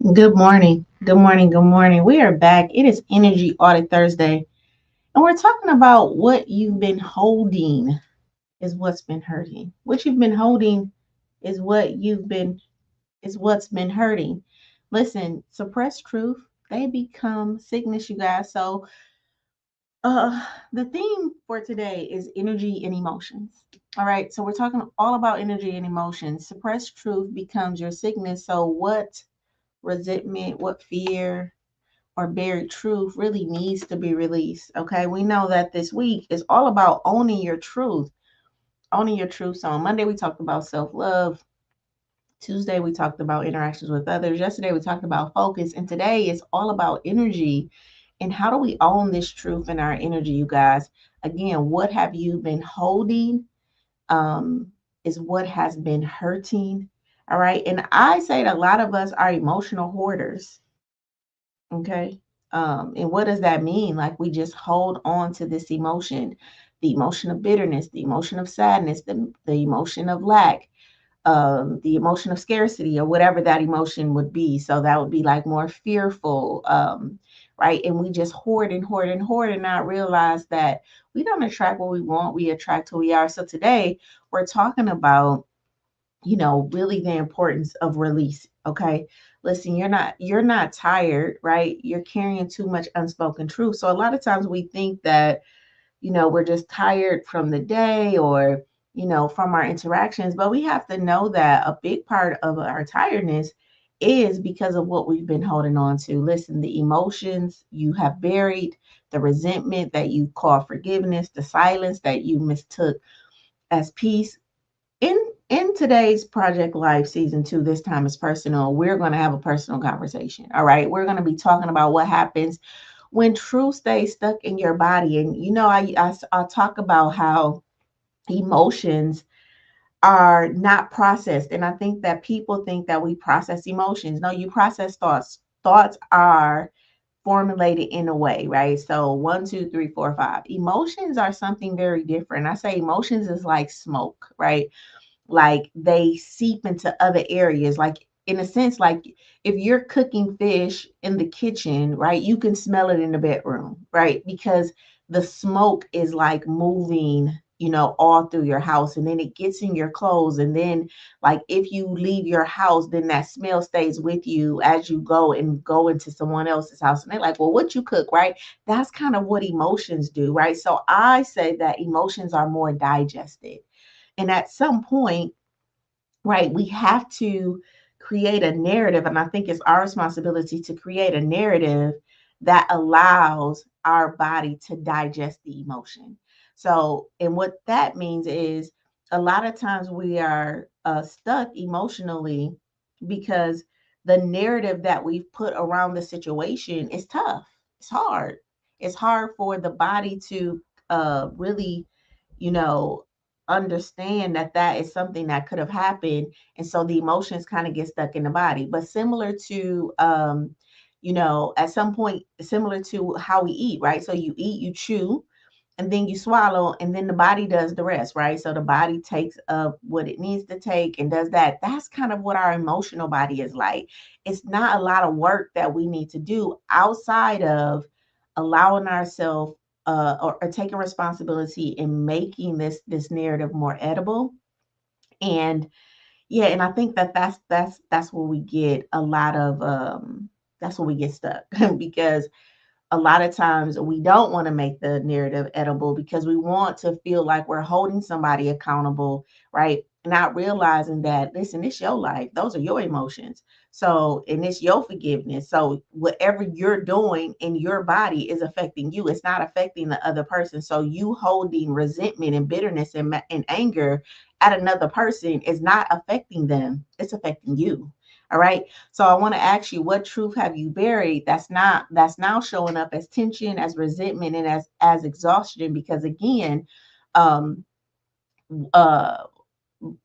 Good morning. Good morning. Good morning. We are back. It is Energy Audit Thursday, and we're talking about what you've been holding is what's been hurting. What you've been holding is what's been hurting. Listen, suppressed truth, they become sickness, you guys. So, the theme for today is energy and emotions. All right. So we're talking all about energy and emotions. Suppressed truth becomes your sickness. So what resentment, what fear, or buried truth really needs to be released. Okay. We know that this week is all about owning your truth. Owning your truth. So on Monday, we talked about self love. Tuesday, we talked about interactions with others. Yesterday, we talked about focus. And today is all about energy. And how do we own this truth in our energy, you guys? Again, what have you been holding? Is what has been hurting. All right. And I say that a lot of us are emotional hoarders. Okay. And what does that mean? Like we just hold on to this emotion, the emotion of bitterness, the emotion of sadness, the emotion of lack, the emotion of scarcity, or whatever that emotion would be. So that would be like more fearful, right? And we just hoard and hoard and hoard and not realize that we don't attract what we want, we attract who we are. So today we're talking about really the importance of release. Okay. Listen, you're not tired, right? You're carrying too much unspoken truth. So a lot of times we think that, we're just tired from the day or, from our interactions, but we have to know that a big part of our tiredness is because of what we've been holding on to. Listen, the emotions you have buried, the resentment that you call forgiveness, the silence that you mistook as peace in today's Project Life season 2, this time is personal. We're going to have a personal conversation. All right. We're going to be talking about what happens when truth stays stuck in your body. And, I talk about how emotions are not processed. And I think that people think that we process emotions. No, you process thoughts. Thoughts are formulated in a way, right? So one, two, three, four, five. Emotions are something very different. I say emotions is like smoke, right? Like they seep into other areas, like in a sense, like if you're cooking fish in the kitchen, right, you can smell it in the bedroom, right, because the smoke is like moving, all through your house, and then it gets in your clothes, and then like if you leave your house, then that smell stays with you as you go into someone else's house, and they're like, well, what you cook, right? That's kind of what emotions do, right? So I say that emotions are more digested, and at some point, right, we have to create a narrative. And I think it's our responsibility to create a narrative that allows our body to digest the emotion. So, and what that means is a lot of times we are stuck emotionally because the narrative that we've put around the situation is tough. It's hard. It's hard for the body to really, you know, understand that that is something that could have happened, and so the emotions kind of get stuck in the body. But similar to at some point, similar to how we eat, right? So you eat, you chew, and then you swallow, and then the body does the rest, right? So the body takes up what it needs to take and does that. That's kind of what our emotional body is like. It's not a lot of work that we need to do outside of allowing ourselves or taking responsibility in making this narrative more edible. And yeah, and I think that that's where we get a lot of that's where we get stuck because a lot of times we don't want to make the narrative edible because we want to feel like we're holding somebody accountable, right? Not realizing that, listen, it's your life. Those are your emotions. So, and it's your forgiveness. So, whatever you're doing in your body is affecting you. It's not affecting the other person. So, you holding resentment and bitterness and anger at another person is not affecting them. It's affecting you. All right. So I want to ask you, what truth have you buried that's now showing up as tension, as resentment, and as exhaustion? Because again, um, uh,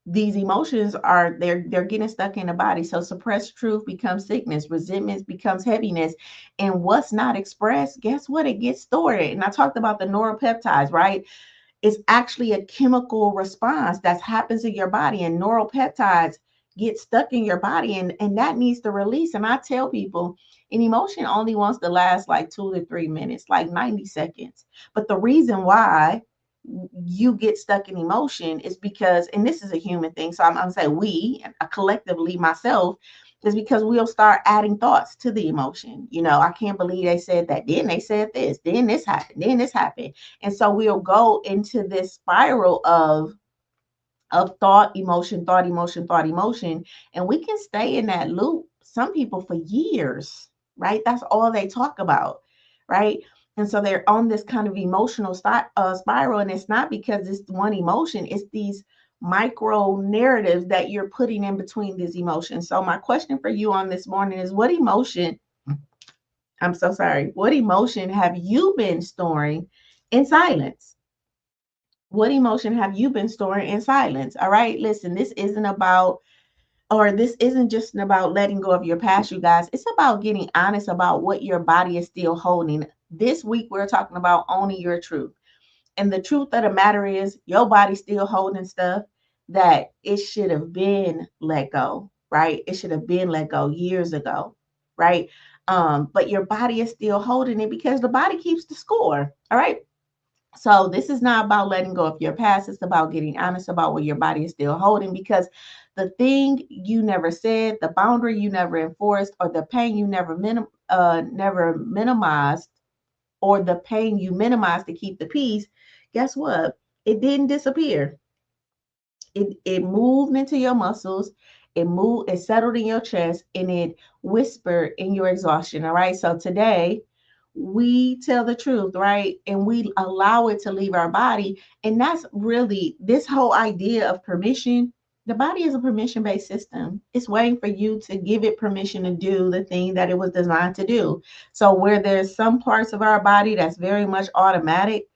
these emotions are they're getting stuck in the body. So suppressed truth becomes sickness, resentment becomes heaviness, and what's not expressed, guess what? It gets stored. And I talked about the neuropeptides, right? It's actually a chemical response that happens in your body, and neuropeptides get stuck in your body, and that needs to release. And I tell people an emotion only wants to last like 2 to 3 minutes, like 90 seconds. But the reason why you get stuck in emotion is because, and this is a human thing, so I'm saying we collectively, myself, is because we'll start adding thoughts to the emotion. I can't believe they said that, then they said this, then this happened, then this happened. And so we'll go into this spiral of thought, emotion, thought, emotion, thought, emotion. And we can stay in that loop, some people for years, right? That's all they talk about, right? And so they're on this kind of emotional spiral. And it's not because it's one emotion, it's these micro narratives that you're putting in between these emotions. So, my question for you on this morning is, I'm so sorry, what emotion have you been storing in silence? What emotion have you been storing in silence? All right, listen, this isn't just about letting go of your past, you guys. It's about getting honest about what your body is still holding. This week, we're talking about owning your truth. And the truth of the matter is, your body's still holding stuff that it should have been let go, right? It should have been let go years ago, right? But your body is still holding it because the body keeps the score, all right? So this is not about letting go of your past. It's about getting honest about what your body is still holding, because the thing you never said, the boundary you never enforced, or the pain you never minimized, or the pain you minimized to keep the peace, guess what? It didn't disappear. It moved into your muscles, it settled in your chest, and it whispered in your exhaustion. All right. So today we tell the truth, right? And we allow it to leave our body. And that's really this whole idea of permission. The body is a permission based system. It's waiting for you to give it permission to do the thing that it was designed to do. So, where there's some parts of our body that's very much automatic,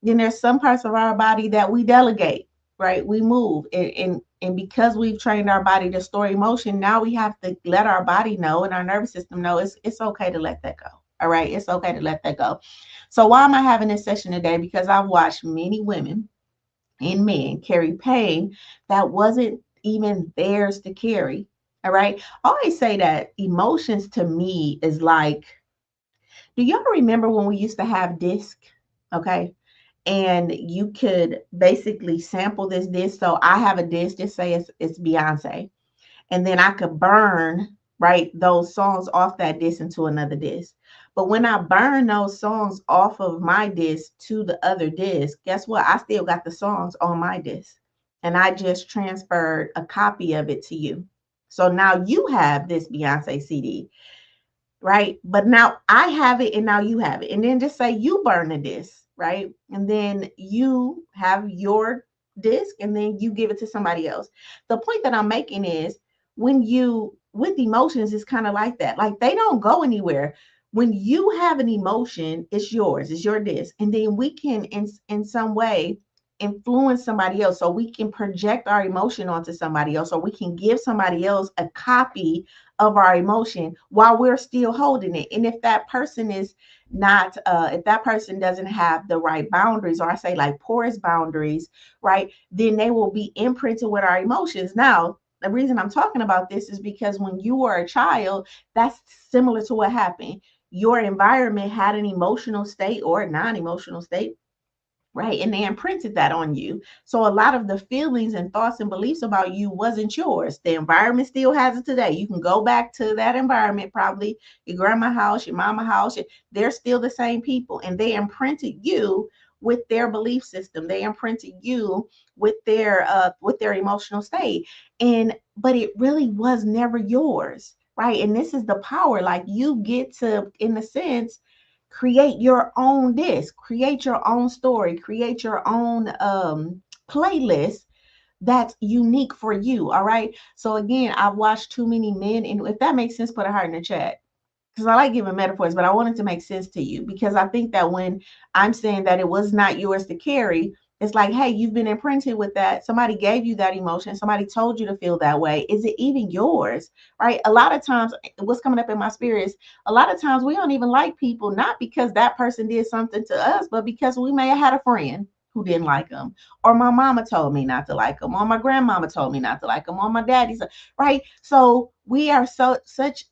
then there's some parts of our body that we delegate, right? We move. And because we've trained our body to store emotion, now we have to let our body know and our nervous system know it's okay to let that go. All right. It's okay to let that go. So why am I having this session today? Because I've watched many women and men carry pain that wasn't even theirs to carry. All right. I always say that emotions to me is like, do y'all remember when we used to have disc? Okay. And you could basically sample this disc. So I have a disc, just say it's Beyonce. And then I could burn, right, those songs off that disc into another disc. But when I burn those songs off of my disc to the other disc, guess what? I still got the songs on my disc. And I just transferred a copy of it to you. So now you have this Beyonce CD, right? But now I have it and now you have it. And then just say you burn the disc, right? And then you have your disc and then you give it to somebody else. The point that I'm making is, when you with emotions, it's kind of like that. Like, they don't go anywhere. When you have an emotion, it's yours, it's your disc. And then we can in some way influence somebody else. So we can project our emotion onto somebody else, or we can give somebody else a copy of our emotion while we're still holding it. And if that person is not, if that person doesn't have the right boundaries, or I say like porous boundaries, right, then they will be imprinted with our emotions. Now, the reason I'm talking about this is because when you were a child, that's similar to what happened. Your environment had an emotional state or a non-emotional state, right? And they imprinted that on you. So a lot of the feelings and thoughts and beliefs about you wasn't yours. The environment still has it today. You can go back to that environment, probably your grandma's house, your mama's house. They're still the same people, and they imprinted you with their belief system. They imprinted you with their emotional state. And but it really was never yours, right? And this is the power. Like, you get to, in a sense, create your own disc, create your own story, create your own playlist that's unique for you. All right. So again, I've watched too many men, and if that makes sense, put a heart in the chat, because I like giving metaphors, but I want it to make sense to you, because I think that when I'm saying that it was not yours to carry, it's like, hey, you've been imprinted with that. Somebody gave you that emotion. Somebody told you to feel that way. Is it even yours? Right? A lot of times, what's coming up in my spirit is, a lot of times we don't even like people, not because that person did something to us, but because we may have had a friend who didn't like them, or my mama told me not to like them, or my grandmama told me not to like them, or my daddy's, right? So we are such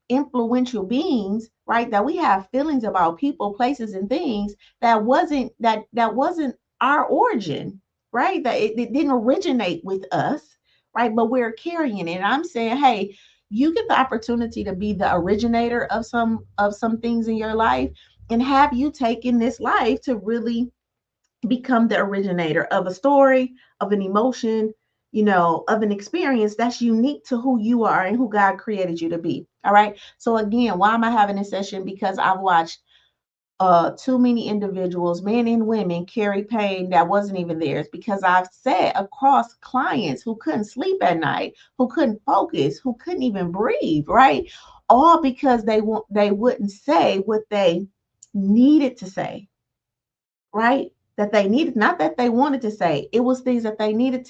influential beings, right? That we have feelings about people, places, and things that wasn't our origin, right? That it didn't originate with us, right? But we're carrying it. And I'm saying, hey, you get the opportunity to be the originator of some things in your life, and have you taken this life to really become the originator of a story, of an emotion, of an experience that's unique to who you are and who God created you to be. All right. So again, why am I having this session? Because I've watched too many individuals, men and women, carry pain that wasn't even theirs, because I've sat across clients who couldn't sleep at night, who couldn't focus, who couldn't even breathe, right? All because they wouldn't say what they needed to say, right? That they needed, not that they wanted to say. It was things that needed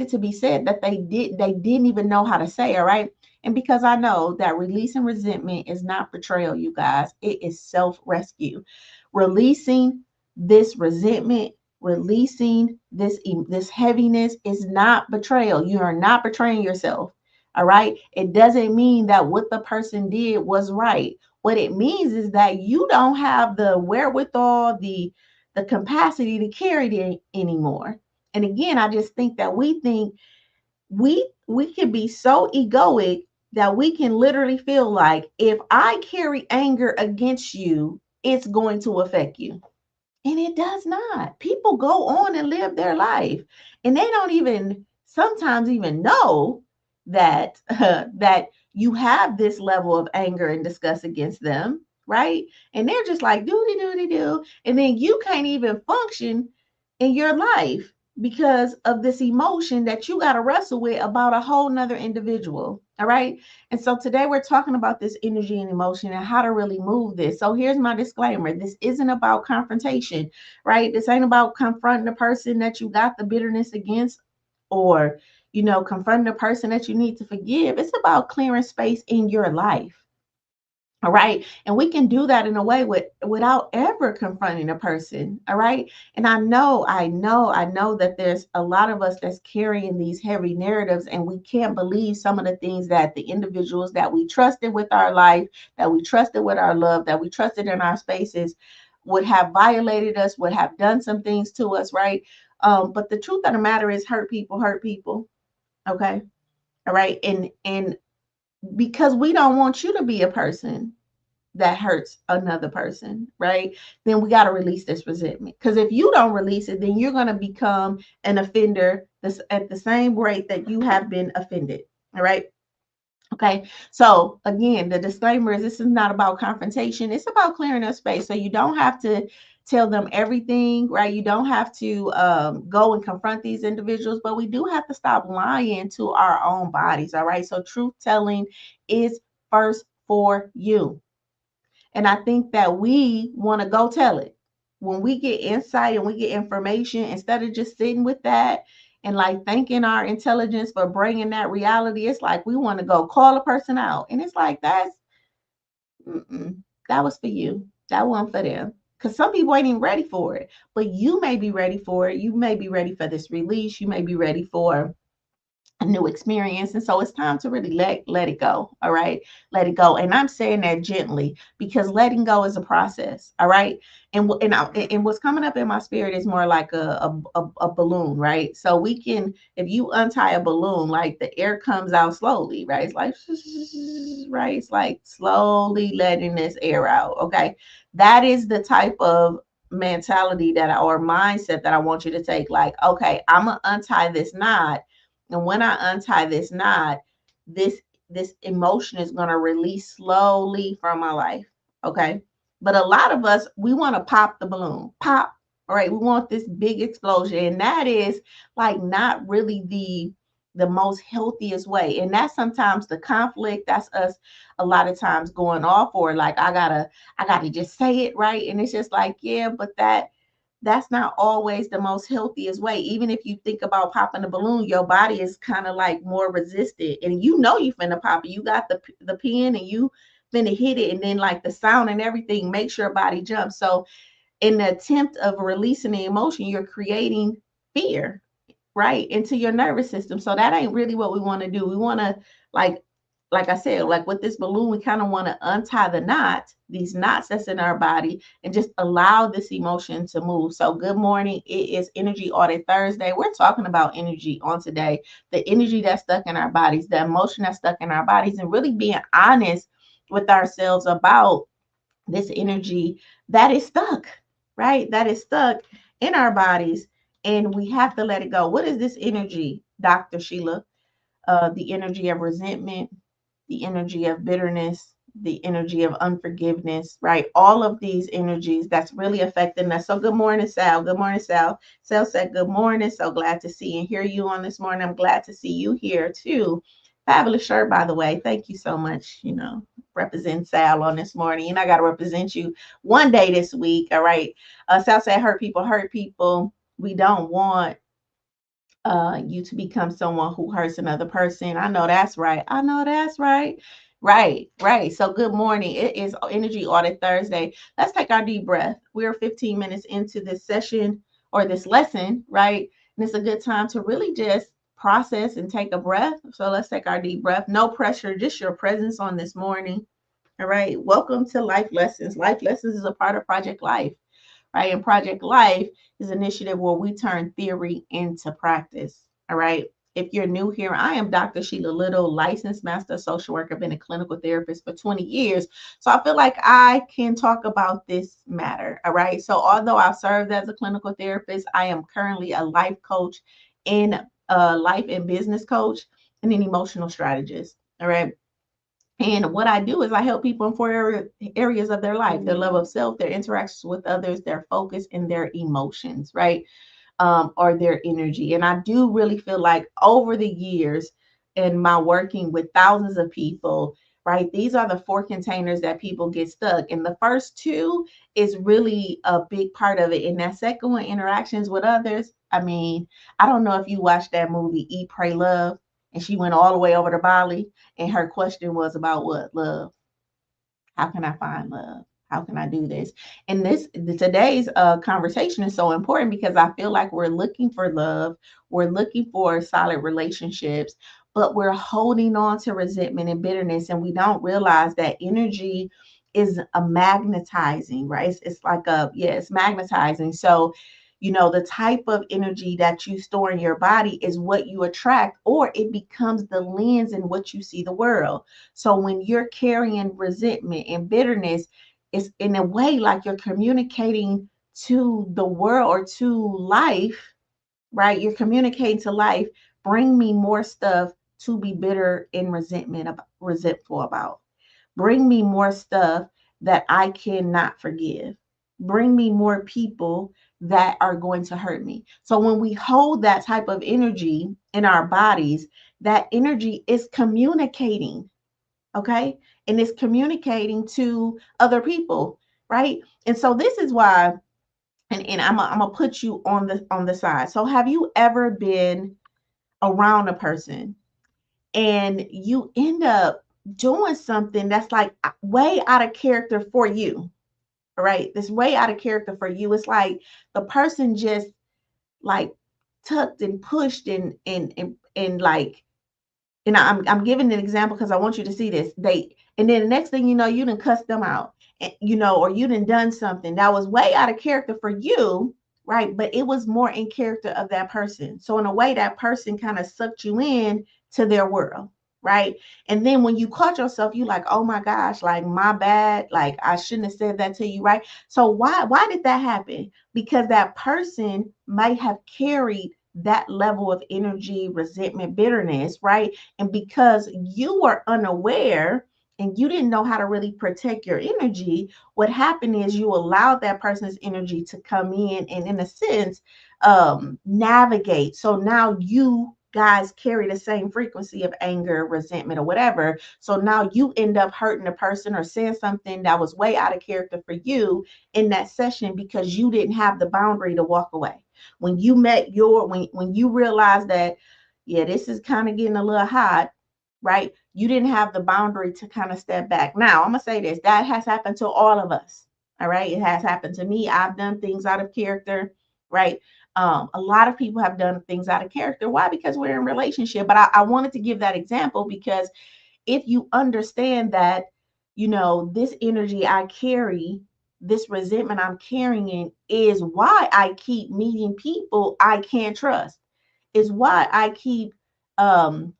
to be said that they didn't even know how to say, all right? And because I know that releasing resentment is not betrayal, you guys, it is self-rescue. Releasing this resentment, releasing this heaviness is not betrayal. You are not betraying yourself. All right. It doesn't mean that what the person did was right. What it means is that you don't have the wherewithal, the capacity to carry it anymore. And again, I just think that we think we can be so egoic that we can literally feel like if I carry anger against you, it's going to affect you. And it does not. People go on and live their life, and they don't even sometimes even know that that you have this level of anger and disgust against them, right? And they're just like doody doody do, and then you can't even function in your life because of this emotion that you got to wrestle with about a whole nother individual. All right. And so today we're talking about this energy and emotion and how to really move this. So here's my disclaimer. This isn't about confrontation, right? This ain't about confronting the person that you got the bitterness against, or, confronting the person that you need to forgive. It's about clearing space in your life. All right. And we can do that in a way without ever confronting a person. All right. And I know that there's a lot of us that's carrying these heavy narratives, and we can't believe some of the things that the individuals that we trusted with our life, that we trusted with our love, that we trusted in our spaces would have violated us, would have done some things to us. Right. But the truth of the matter is, hurt people hurt people. Okay. All right. And because we don't want you to be a person that hurts another person, right? Then we got to release this resentment. Because if you don't release it, then you're going to become an offender at the same rate that you have been offended. All right. Okay. So again, the disclaimer is this is not about confrontation. It's about clearing up space. So you don't have to tell them everything, right? You don't have to go and confront these individuals, but we do have to stop lying to our own bodies. All right. So truth telling is first for you. And I think that we want to go tell it. When we get insight and we get information, instead of just sitting with that and like thanking our intelligence for bringing that reality, it's like we want to go call a person out. And it's like, that was for you. That wasn't for them. Because some people ain't even ready for it. But you may be ready for it. You may be ready for this release. You may be ready for a new experience. And so it's time to really let it go. All right. Let it go. And I'm saying that gently, because letting go is a process. All right. And what's coming up in my spirit is more like a balloon, right? So we can, if you untie a balloon, like the air comes out slowly, right? It's like right. It's like slowly letting this air out. Okay. That is the type of mentality or mindset that I want you to take. Like, okay, I'm gonna untie this knot, and when I untie this knot, this this emotion is going to release slowly from my life. Okay. But a lot of us, we want to pop the balloon. Pop. All right. We want this big explosion. And that is like not really the most healthiest way. And that's sometimes the conflict. That's us a lot of times going off, or like I gotta just say it, right. And it's just like, yeah, but that's not always the most healthiest way. Even if you think about popping a balloon, your body is kind of like more resistant, and you finna pop it. You got the pin, and you finna hit it, and then like the sound and everything makes your body jump. So in the attempt of releasing the emotion, you're creating fear, right, into your nervous system. So that ain't really what we want to do. We want to, like like I said, like with this balloon, we kind of want to untie the knot, these knots that's in our body, and just allow this emotion to move. So good morning. It is Energy Audit Thursday. We're talking about energy on today, the energy that's stuck in our bodies, the emotion that's stuck in our bodies, and really being honest with ourselves about this energy that is stuck, right? That is stuck in our bodies, and we have to let it go. What is this energy, Dr. Sheila? The energy of resentment, the energy of bitterness, the energy of unforgiveness, right? All of these energies that's really affecting us. So, good morning, Sal. Good morning, Sal. Sal said, good morning. So glad to see and hear you on this morning. I'm glad to see you here too. Fabulous shirt, by the way. Thank you so much. Represent Sal on this morning. And I got to represent you one day this week. All right. Sal said, hurt people, hurt people. We don't want you to become someone who hurts another person. I know that's right. I know that's right. Right, right. So good morning. It is Energy Audit Thursday. Let's take our deep breath. We're 15 minutes into this session or this lesson, right? And it's a good time to really just process and take a breath. So let's take our deep breath. No pressure, just your presence on this morning. All right. Welcome to Life Lessons. Life Lessons is a part of Project Life, right? And Project Life is an initiative where we turn theory into practice. All right. If you're new here, I am Dr. Sheila Little, licensed master social worker, been a clinical therapist for 20 years. So I feel like I can talk about this matter. All right. So although I've served as a clinical therapist, I am currently a life coach and life and business coach and an emotional strategist. All right. And what I do is I help people in areas of their life: their love of self, their interactions with others, their focus, and their emotions, right? Or their energy. And I do really feel like over the years in my working with thousands of people, right, these are the four containers that people get stuck. And the first two is really a big part of it. And that second one, interactions with others. I mean, I don't know if you watched that movie, Eat, Pray, Love, and she went all the way over to Bali. And her question was about what? Love. How can I find love? How can I do this? And today's conversation is so important because I feel like we're looking for love, we're looking for solid relationships, but we're holding on to resentment and bitterness, and we don't realize that energy is a magnetizing, right? It's like it's magnetizing. So the type of energy that you store in your body is what you attract, or it becomes the lens in which you see the world. So when you're carrying resentment and bitterness, it's in a way like you're communicating to the world or to life, right? You're communicating to life, bring me more stuff to be bitter and resentful about. Bring me more stuff that I cannot forgive. Bring me more people that are going to hurt me. So when we hold that type of energy in our bodies, that energy is communicating, okay? And it's communicating to other people, right? And so this is why, and I'm gonna put you on the side. So have you ever been around a person and you end up doing something that's like way out of character for you, right? This way out of character for you. It's like the person just like tucked and pushed and like, and I'm giving an example because I want you to see this. And then the next thing you know, you done cuss them out, or you done something that was way out of character for you, right? But it was more in character of that person. So in a way, that person kind of sucked you in to their world, right? And then when you caught yourself, you like, oh my gosh, like my bad, like I shouldn't have said that to you, right? So why did that happen? Because that person might have carried that level of energy, resentment, bitterness, right? And because you were unaware and you didn't know how to really protect your energy, what happened is you allowed that person's energy to come in and, in a sense, navigate. So now you guys carry the same frequency of anger, resentment, or whatever. So now you end up hurting a person or saying something that was way out of character for you in that session because you didn't have the boundary to walk away. When you when you realize that, yeah, this is kind of getting a little hot, right? You didn't have the boundary to kind of step back. Now, I'm going to say this, that has happened to all of us. All right. It has happened to me. I've done things out of character, right? A lot of people have done things out of character. Why? Because we're in a relationship. But I wanted to give that example because if you understand that, this energy I carry, this resentment I'm carrying is why I keep meeting people I can't trust, is why I keep um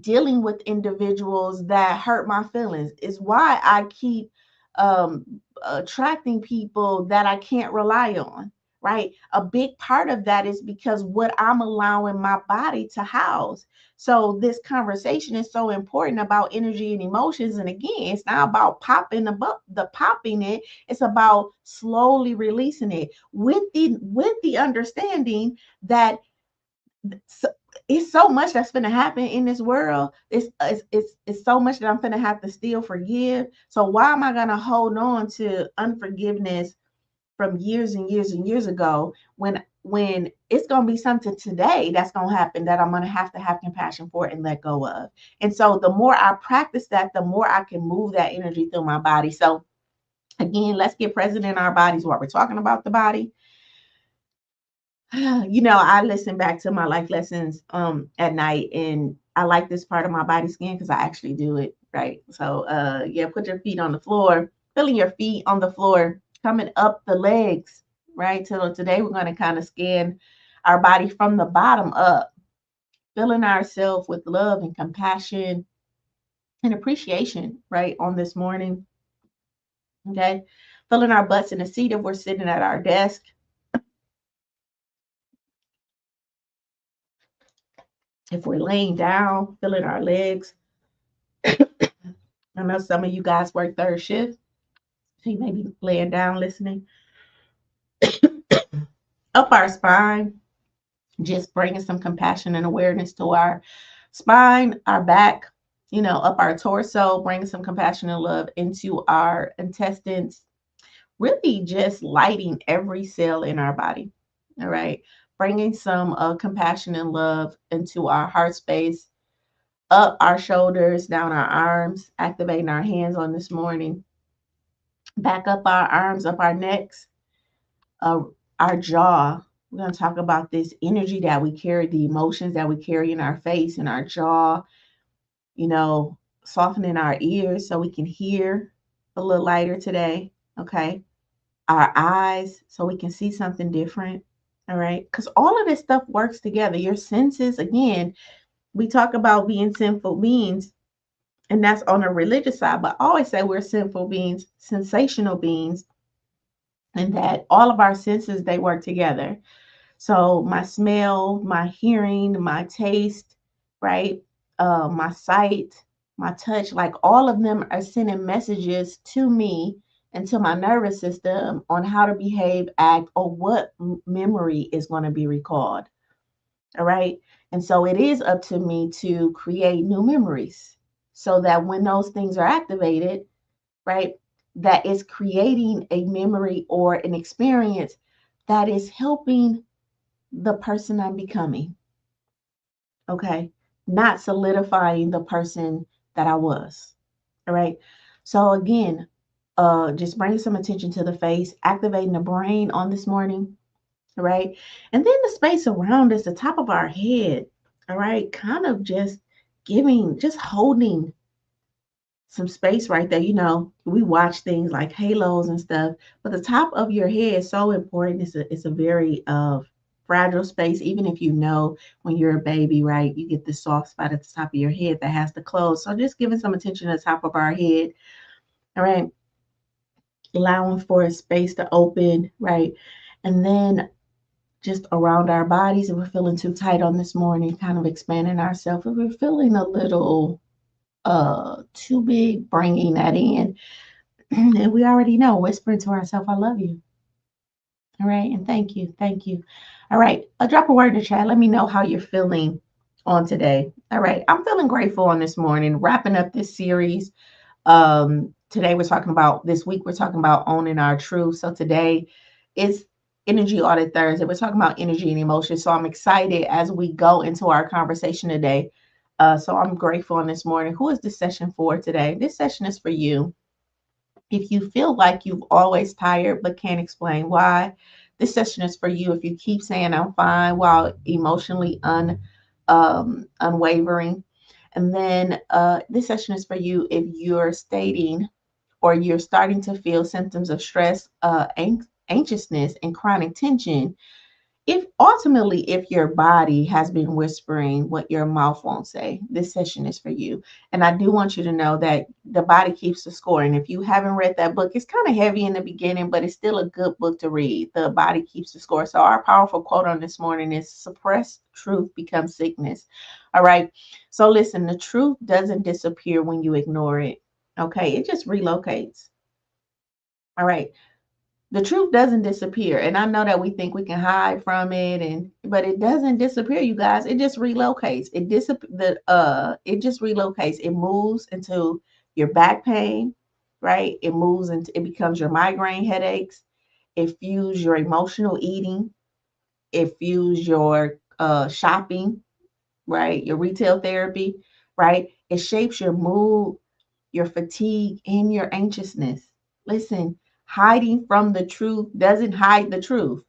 dealing with individuals that hurt my feelings, is why I keep um, attracting people that I can't rely on, right? A big part of that is because what I'm allowing my body to house. So this conversation is so important about energy and emotions. And again, it's not about popping the popping it. It's about slowly releasing it with the understanding that so, it's so much that's going to happen in this world. It's so much that I'm going to have to still forgive. So why am I going to hold on to unforgiveness from years and years and years ago when it's going to be something today that's going to happen that I'm going to have compassion for and let go of. And so the more I practice that, the more I can move that energy through my body. So again, let's get present in our bodies while we're talking about the body. I listen back to my life lessons at night, and I like this part of my body scan because I actually do it, right? So yeah, put your feet on the floor, feeling your feet on the floor, coming up the legs, right? So today we're going to kind of scan our body from the bottom up, filling ourselves with love and compassion and appreciation, right? On this morning. Okay. Filling our butts in the seat if we're sitting at our desk. If we're laying down, filling our legs. I know some of you guys work third shift, so you may be laying down listening. Up our spine, just bringing some compassion and awareness to our spine, our back, up our torso, bringing some compassion and love into our intestines, really just lighting every cell in our body. All right. Bringing some compassion and love into our heart space, up our shoulders, down our arms, activating our hands on this morning, back up our arms, up our necks, uh, our jaw. We're going to talk about this energy that we carry, the emotions that we carry in our face and our jaw, you know, softening our ears so we can hear a little lighter today. Okay. Our eyes so we can see something different. All right. Because all of this stuff works together. Your senses, again, we talk about being sinful beings, and that's on a religious side, but I always say we're sinful beings, sensational beings, and that all of our senses, they work together. So my smell, my hearing, my taste, right? My sight, my touch, like all of them are sending messages to me and to my nervous system on how to behave, act, or what memory is going to be recalled. All right. And so it is up to me to create new memories so that when those things are activated, right, that is creating a memory or an experience that is helping the person I'm becoming. Okay. Not solidifying the person that I was. All right. So again, just bringing some attention to the face, activating the brain on this morning. All right. And then the space around us, the top of our head. All right. Kind of just just holding some space right there. We watch things like halos and stuff, but the top of your head is so important. It's a very fragile space. Even if when you're a baby, right, you get this soft spot at the top of your head that has to close. So just giving some attention to the top of our head. All right, allowing for a space to open, right, and then just around our bodies. If we're feeling too tight on this morning, kind of expanding ourselves. If we're feeling a little too big, bringing that in. And we already know, whispering to ourselves, I love you. All right. And thank you. Thank you. All right. Drop a word in the chat. Let me know how you're feeling on today. All right. I'm feeling grateful on this morning, wrapping up this series. Today this week we're talking about owning our truth. So today is Energy Audit Thursday. We're talking about energy and emotion. So I'm excited as we go into our conversation today. So I'm grateful on this morning. Who is this session for today? This session is for you. If you feel like you've always tired but can't explain why, this session is for you. If you keep saying I'm fine while emotionally unwavering, and then this session is for you if you're stating or you're starting to feel symptoms of stress, anxiousness, and chronic tension. If your body has been whispering what your mouth won't say, this session is for you. And I do want you to know that the body keeps the score. And if you haven't read that book, it's kind of heavy in the beginning, but it's still a good book to read. The body keeps the score. So our powerful quote on this morning is suppressed truth becomes sickness. All right. So listen, the truth doesn't disappear when you ignore it. Okay, it just relocates. All right, the truth doesn't disappear, and I know that we think we can hide from it, and but it doesn't disappear, you guys. It just relocates. It just relocates. It moves into your back pain, right? It becomes your migraine headaches. It fuels your emotional eating. It fuels your shopping, right? Your retail therapy, right? It shapes your mood, your fatigue, and your anxiousness. Listen, hiding from the truth doesn't hide the truth,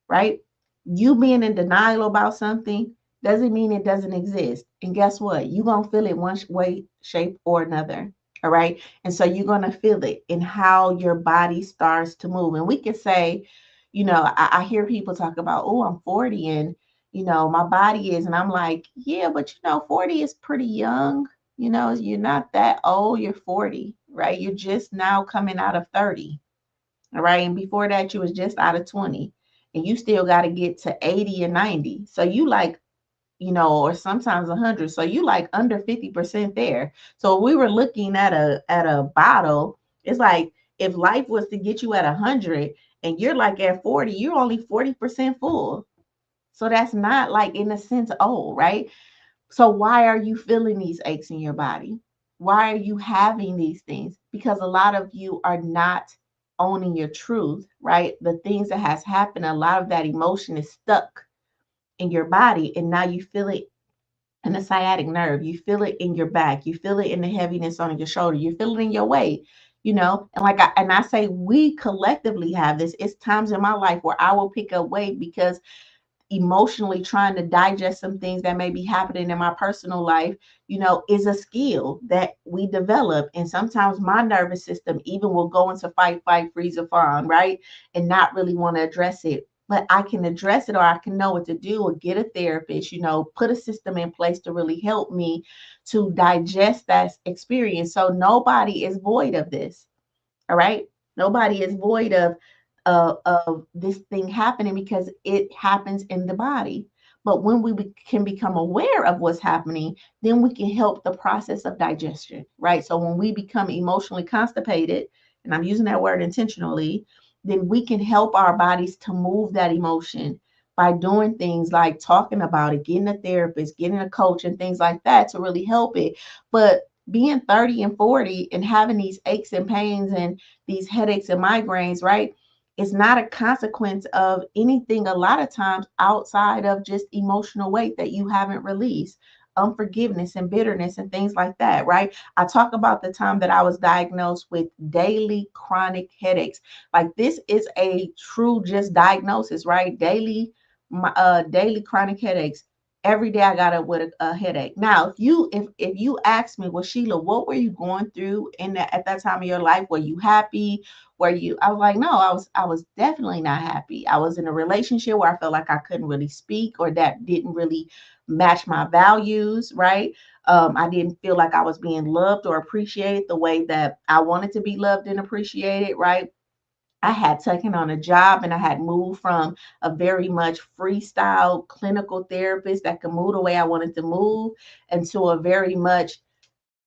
right? You being in denial about something doesn't mean it doesn't exist. And guess what? You're going to feel it one way, shape, or another. All right. And so you're going to feel it in how your body starts to move. And we can say, I hear people talk about, oh, I'm 40 and, my body is. And I'm like, yeah, but 40 is pretty young. You're not that old. You're 40, right? You're just now coming out of 30. All right. And before that, you was just out of 20. And you still got to get to 80 and 90. So you like, or sometimes 100. So you like under 50% there. So we were looking at a bottle. It's like if life was to get you at 100 and you're like at 40, you're only 40% full. So that's not like in a sense old, right? So why are you feeling these aches in your body? Why are you having these things? Because a lot of you are not owning your truth, right? The things that has happened, a lot of that emotion is stuck in your body, and now you feel it in the sciatic nerve, you feel it in your back, you feel it in the heaviness on your shoulder, you feel it in your weight, and I say we collectively have this. It's times in my life where I will pick up weight because emotionally trying to digest some things that may be happening in my personal life, is a skill that we develop. And sometimes my nervous system even will go into fight, freeze, or fawn, right? And not really want to address it. But I can address it, or I can know what to do, or get a therapist, put a system in place to really help me to digest that experience. So nobody is void of this. All right. Nobody is void of this thing happening because it happens in the body. But when can become aware of what's happening, then we can help the process of digestion, right? So when we become emotionally constipated, and I'm using that word intentionally, then we can help our bodies to move that emotion by doing things like talking about it, getting a therapist, getting a coach, and things like that to really help it. But being 30 and 40 and having these aches and pains and these headaches and migraines, right? It's not a consequence of anything a lot of times outside of just emotional weight that you haven't released, unforgiveness and bitterness and things like that, right? I talk about the time that I was diagnosed with daily chronic headaches. Like this is a true just diagnosis, right? Daily chronic headaches. Every day I got up with a headache. Now, if you ask me, well, Sheila, what were you going through at that time of your life? Were you happy? I was like, no, I was definitely not happy. I was in a relationship where I felt like I couldn't really speak, or that didn't really match my values, right? I didn't feel like I was being loved or appreciated the way that I wanted to be loved and appreciated, right? I had taken on a job and I had moved from a very much freestyle clinical therapist that could move the way I wanted to move into a very much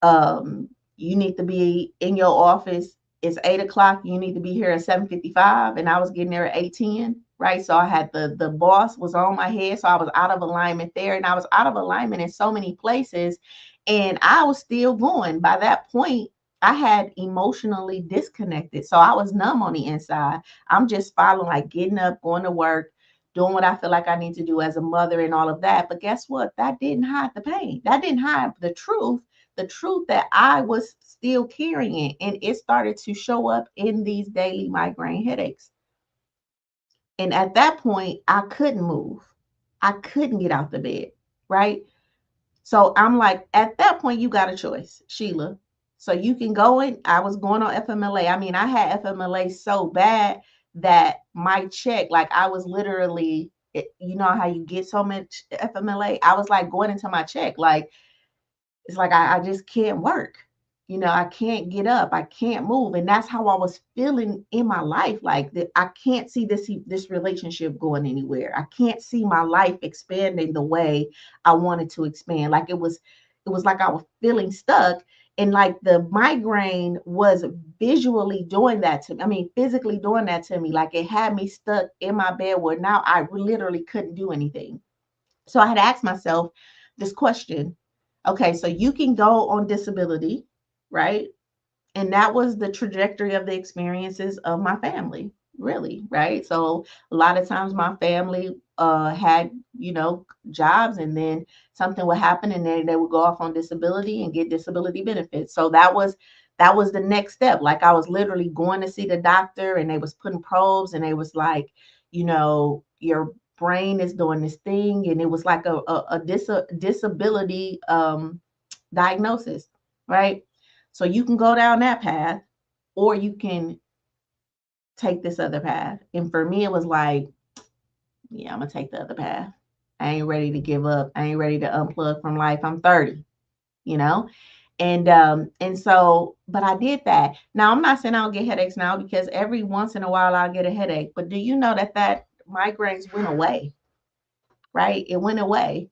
you need to be in your office. It's 8 o'clock. You need to be here at 7:55, and I was getting there at 8:10. Right, so I had the boss was on my head, so I was out of alignment there, and I was out of alignment in so many places, and I was still going. By that point, I had emotionally disconnected, so I was numb on the inside. I'm just following, like getting up, going to work, doing what I feel like I need to do as a mother and all of that. But guess what? That didn't hide the pain. That didn't hide the truth the truth that I was still carrying, and it started to show up in these daily migraine headaches. And at that point, I couldn't move. I couldn't get out the bed, right? So I'm like, at that point, you got a choice, Sheila. So you can go in. I was going on FMLA. I mean, I had FMLA so bad that my check, like I was literally, you know how you get so much FMLA? I was like going into my check, like it's like I just can't work. You know, I can't get up, I can't move. And that's how I was feeling in my life. Like that I can't see this relationship going anywhere. I can't see my life expanding the way I wanted to expand. Like it was like I was feeling stuck. And like the migraine was visually doing that to me. I mean, physically doing that to me. Like it had me stuck in my bed where now I literally couldn't do anything. So I had asked myself this question. Okay, so you can go on disability, right? And that was the trajectory of the experiences of my family, really, right? So a lot of times my family had, jobs, and then something would happen and then they would go off on disability and get disability benefits. So that was the next step. Like I was literally going to see the doctor and they was putting probes and they was like, your brain is doing this thing, and it was like a disability diagnosis, right? So you can go down that path or you can take this other path. And for me, it was like, yeah, I'm gonna take the other path. I ain't ready to give up. I ain't ready to unplug from life. I'm 30, you know? And so, but I did that. Now I'm not saying I don't get headaches now, because every once in a while I'll get a headache. But do you know that migraines went away, right? It went away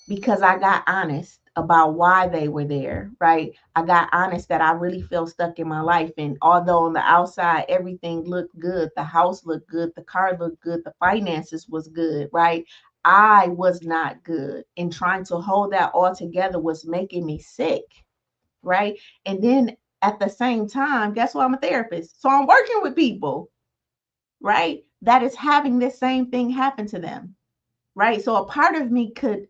because I got honest about why they were there, right? I got honest that I really feel stuck in my life. And although on the outside everything looked good, the house looked good, the car looked good, the finances was good, right? I was not good. And trying to hold that all together was making me sick, right? And then at the same time, guess what? I'm a therapist. So I'm working with people, right? That is having this same thing happen to them, right? So a part of me could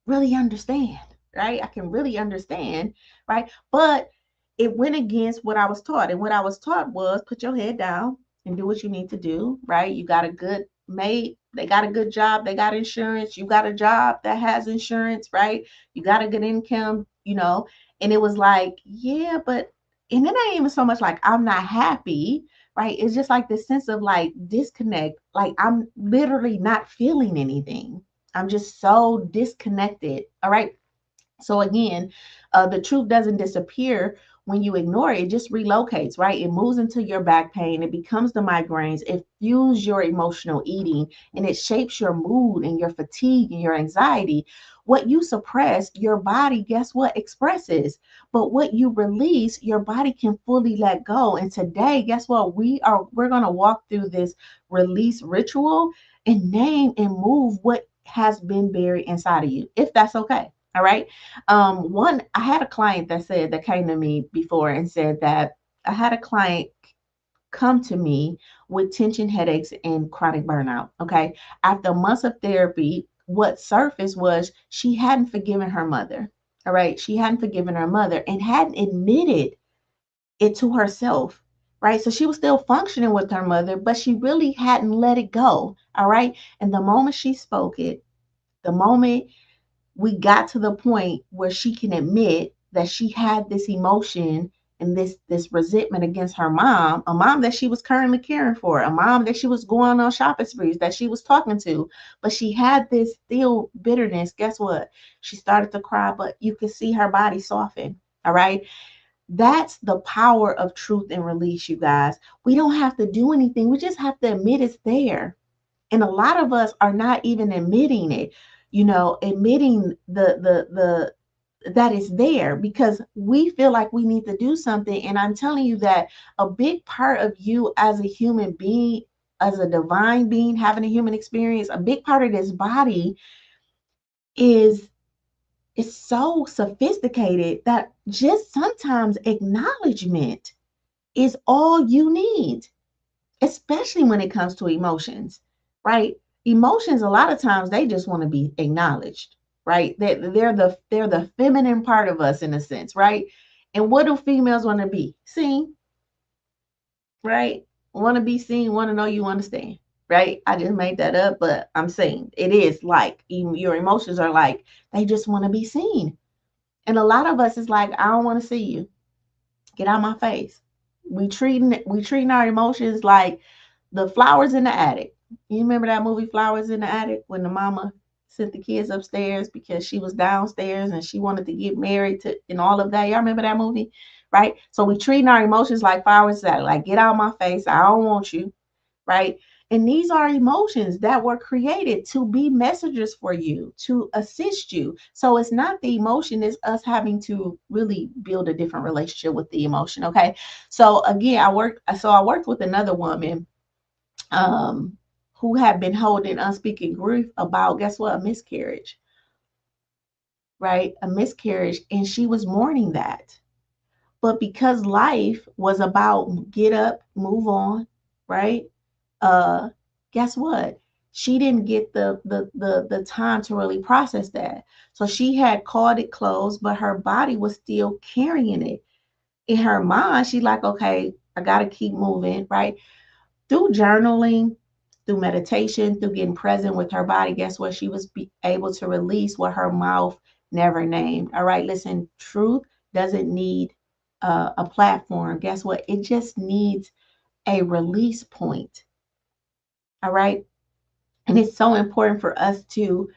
really understand, right? I can really understand, right? But it went against what I was taught. And what I was taught was put your head down and do what you need to do, right? You got a good mate, they got a good job, they got insurance, you got a job that has insurance, right? You got a good income. And it was like, yeah, but, and it ain't even so much like I'm not happy, right? It's just like this sense of like disconnect. Like I'm literally not feeling anything. I'm just so disconnected. All right. So again, the truth doesn't disappear when you ignore it. It just relocates, right? It moves into your back pain. It becomes the migraines. It fuels your emotional eating, and it shapes your mood and your fatigue and your anxiety. What you suppress, your body, guess what, expresses. But what you release, your body can fully let go. And today, guess what? We're gonna walk through this release ritual and name and move what has been buried inside of you, if that's okay. All right. I had a client that came to me before and said that I had a client come to me with tension headaches and chronic burnout. Okay. After months of therapy, what surfaced was she hadn't forgiven her mother. All right. She hadn't forgiven her mother and hadn't admitted it to herself. Right. So she was still functioning with her mother, but she really hadn't let it go. All right. And the moment she spoke it, the moment we got to the point where she can admit that she had this emotion and this resentment against her mom, a mom that she was currently caring for, a mom that she was going on shopping sprees, that she was talking to, but she had this still bitterness. Guess what? She started to cry, but you could see her body soften. All right. That's the power of truth and release, you guys. We don't have to do anything. We just have to admit it's there. And a lot of us are not even admitting it, admitting the that is there, because we feel like we need to do something. And I'm telling you that a big part of you as a human being, as a divine being having a human experience, a big part of this body is so sophisticated that just sometimes acknowledgement is all you need, especially when it comes to emotions, right? Emotions, a lot of times, they just want to be acknowledged. right? They're the feminine part of us in a sense, right? And what do females want to be? Seen, right? Want to be seen, want to know you understand, right? I just made that up, but I'm saying it is like your emotions are like they just want to be seen. And a lot of us is like, I don't want to see you. Get out my face. We treating our emotions like the flowers in the attic. You remember that movie Flowers in the Attic when the mama sent the kids upstairs because she was downstairs and she wanted to get married to and all of that. Y'all remember that movie? Right? So we treating our emotions like flowers that like get out my face. I don't want you, right? And these are emotions that were created to be messengers for you, to assist you. So it's not the emotion, it's us having to really build a different relationship with the emotion. Okay. So again, I worked with another woman um who had been holding unspeaking grief about, guess what, a miscarriage, right? A miscarriage. And she was mourning that. But because life was about get up, move on, right? uh Guess what, she didn't get the time to really process that. So she had called it closed, but her body was still carrying it. In her mind, she like, okay, I gotta keep moving, right? Through journaling, through meditation, through getting present with her body, guess what, she was able to release what her mouth never named. All right, listen, truth doesn't need a platform. Guess what, it just needs a release point. All right. And it's so important for us to,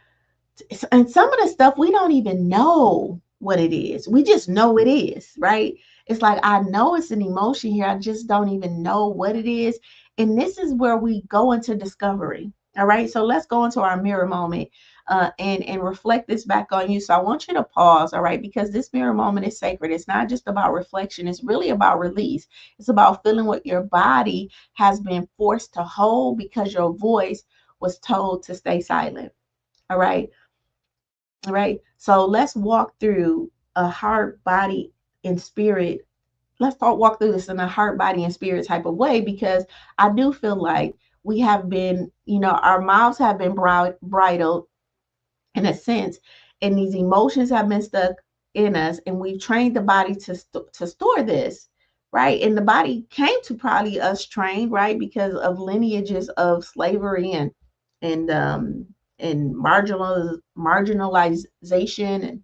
and some of the stuff we don't even know what it is. We just know it is, right? It's like, I know it's an emotion here. I just don't even know what it is. And this is where we go into discovery. All right. So let's go into our mirror moment and reflect this back on you. So I want you to pause. All right. Because this mirror moment is sacred. It's not just about reflection. It's really about release. It's about feeling what your body has been forced to hold because your voice was told to stay silent. All right. All right. So let's walk through a heart, body, and spirit. Let's walk through this in a heart, body, and spirit type of way, because I do feel like we have been, our mouths have been bridled in a sense, and these emotions have been stuck in us, and we've trained the body to store this, right? And the body came to probably us trained, right, because of lineages of slavery and and marginalization and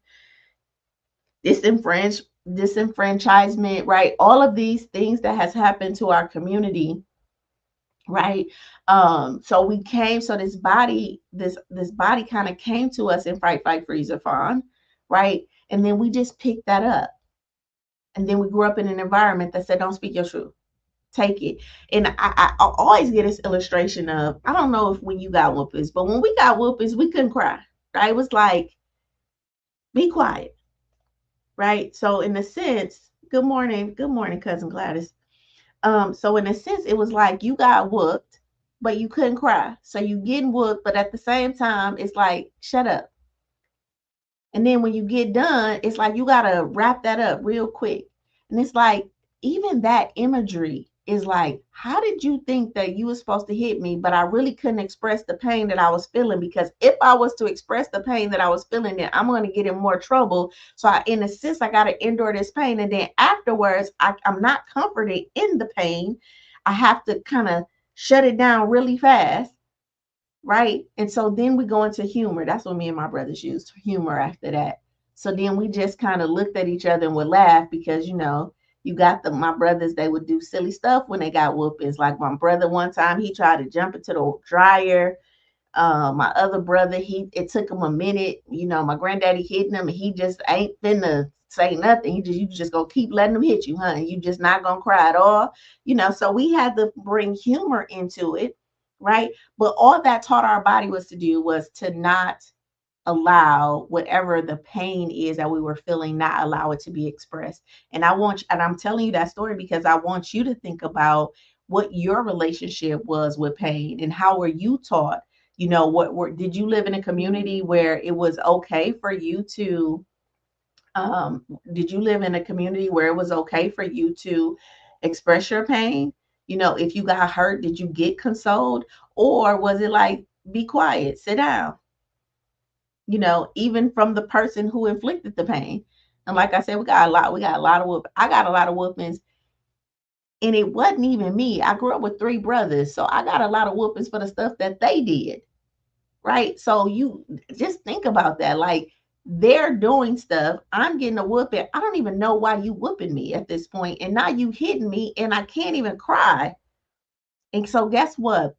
disenfranchisement, right? All of these things that has happened to our community, right? So we came, so this body kind of came to us in fight, flight, freeze, or fawn, right? And then we just picked that up. And then we grew up in an environment that said, don't speak your truth. Take it. And I always get this illustration of, I don't know if when you got whoopings, but when we got whoopings, we couldn't cry. Right? It was like, be quiet. Right? So in a sense, good morning, cousin Gladys. So in a sense, it was like you got whooped, but you couldn't cry. So you getting whooped, but at the same time, it's like, shut up. And then when you get done, it's like you gotta wrap that up real quick. And it's like, even that imagery is like, how did you think that you were supposed to hit me, but I really couldn't express the pain that I was feeling? Because if I was to express the pain that I was feeling, then I'm gonna get in more trouble. So in a sense, I gotta endure this pain. And then afterwards, I'm not comforted in the pain. I have to kind of shut it down really fast, right? And so then we go into humor. That's what me and my brothers used, humor after that. So then we just kind of looked at each other and would laugh because, you got my brothers, they would do silly stuff when they got whoopings. Like my brother, one time he tried to jump into the dryer. My other brother, it took him a minute. My granddaddy hitting him and he just ain't finna say nothing. You just gonna keep letting him hit you, huh? You just not gonna cry at all. So we had to bring humor into it, right? But all that taught our body was to do was to not allow whatever the pain is that we were feeling, not allow it to be expressed. And I'm telling you that story because I want you to think about what your relationship was with pain and how were you taught. Did you live in a community where it was okay for you to did you live in a community where it was okay for you to express your pain? If you got hurt, did you get consoled? Or was it like, be quiet, sit down? even from the person who inflicted the pain. And like I said, we got a lot of I got a lot of whoopings, and it wasn't even me. I grew up with three brothers, so I got a lot of whoopings for the stuff that they did, right? So you just think about that. Like, they're doing stuff, I'm getting a whooping. I don't even know why you whooping me at this point, and now you hitting me, and I can't even cry. And so guess what?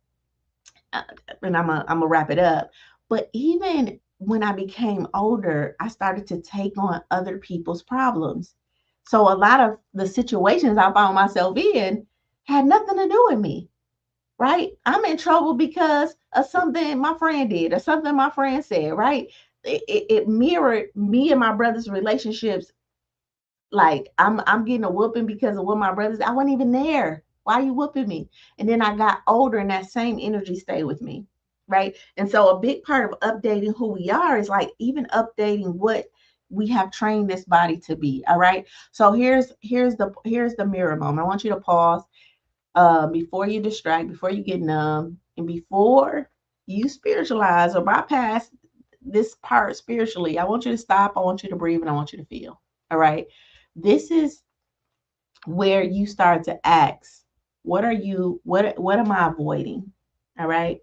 uh, and I'm gonna wrap it up. But even when I became older, I started to take on other people's problems. So a lot of the situations I found myself in had nothing to do with me, right? I'm in trouble because of something my friend did or something my friend said, right? It mirrored me and my brother's relationships. Like, I'm getting a whooping because of what my brothers. I wasn't even there. Why are you whooping me? And then I got older, and that same energy stayed with me, right? And so a big part of updating who we are is like even updating what we have trained this body to be. All right. So here's the mirror moment. I want you to pause before you distract, before you get numb, and before you spiritualize or bypass this part spiritually. I want you to stop. I want you to breathe, and I want you to feel. All right. This is where you start to ask, what am I avoiding? All right.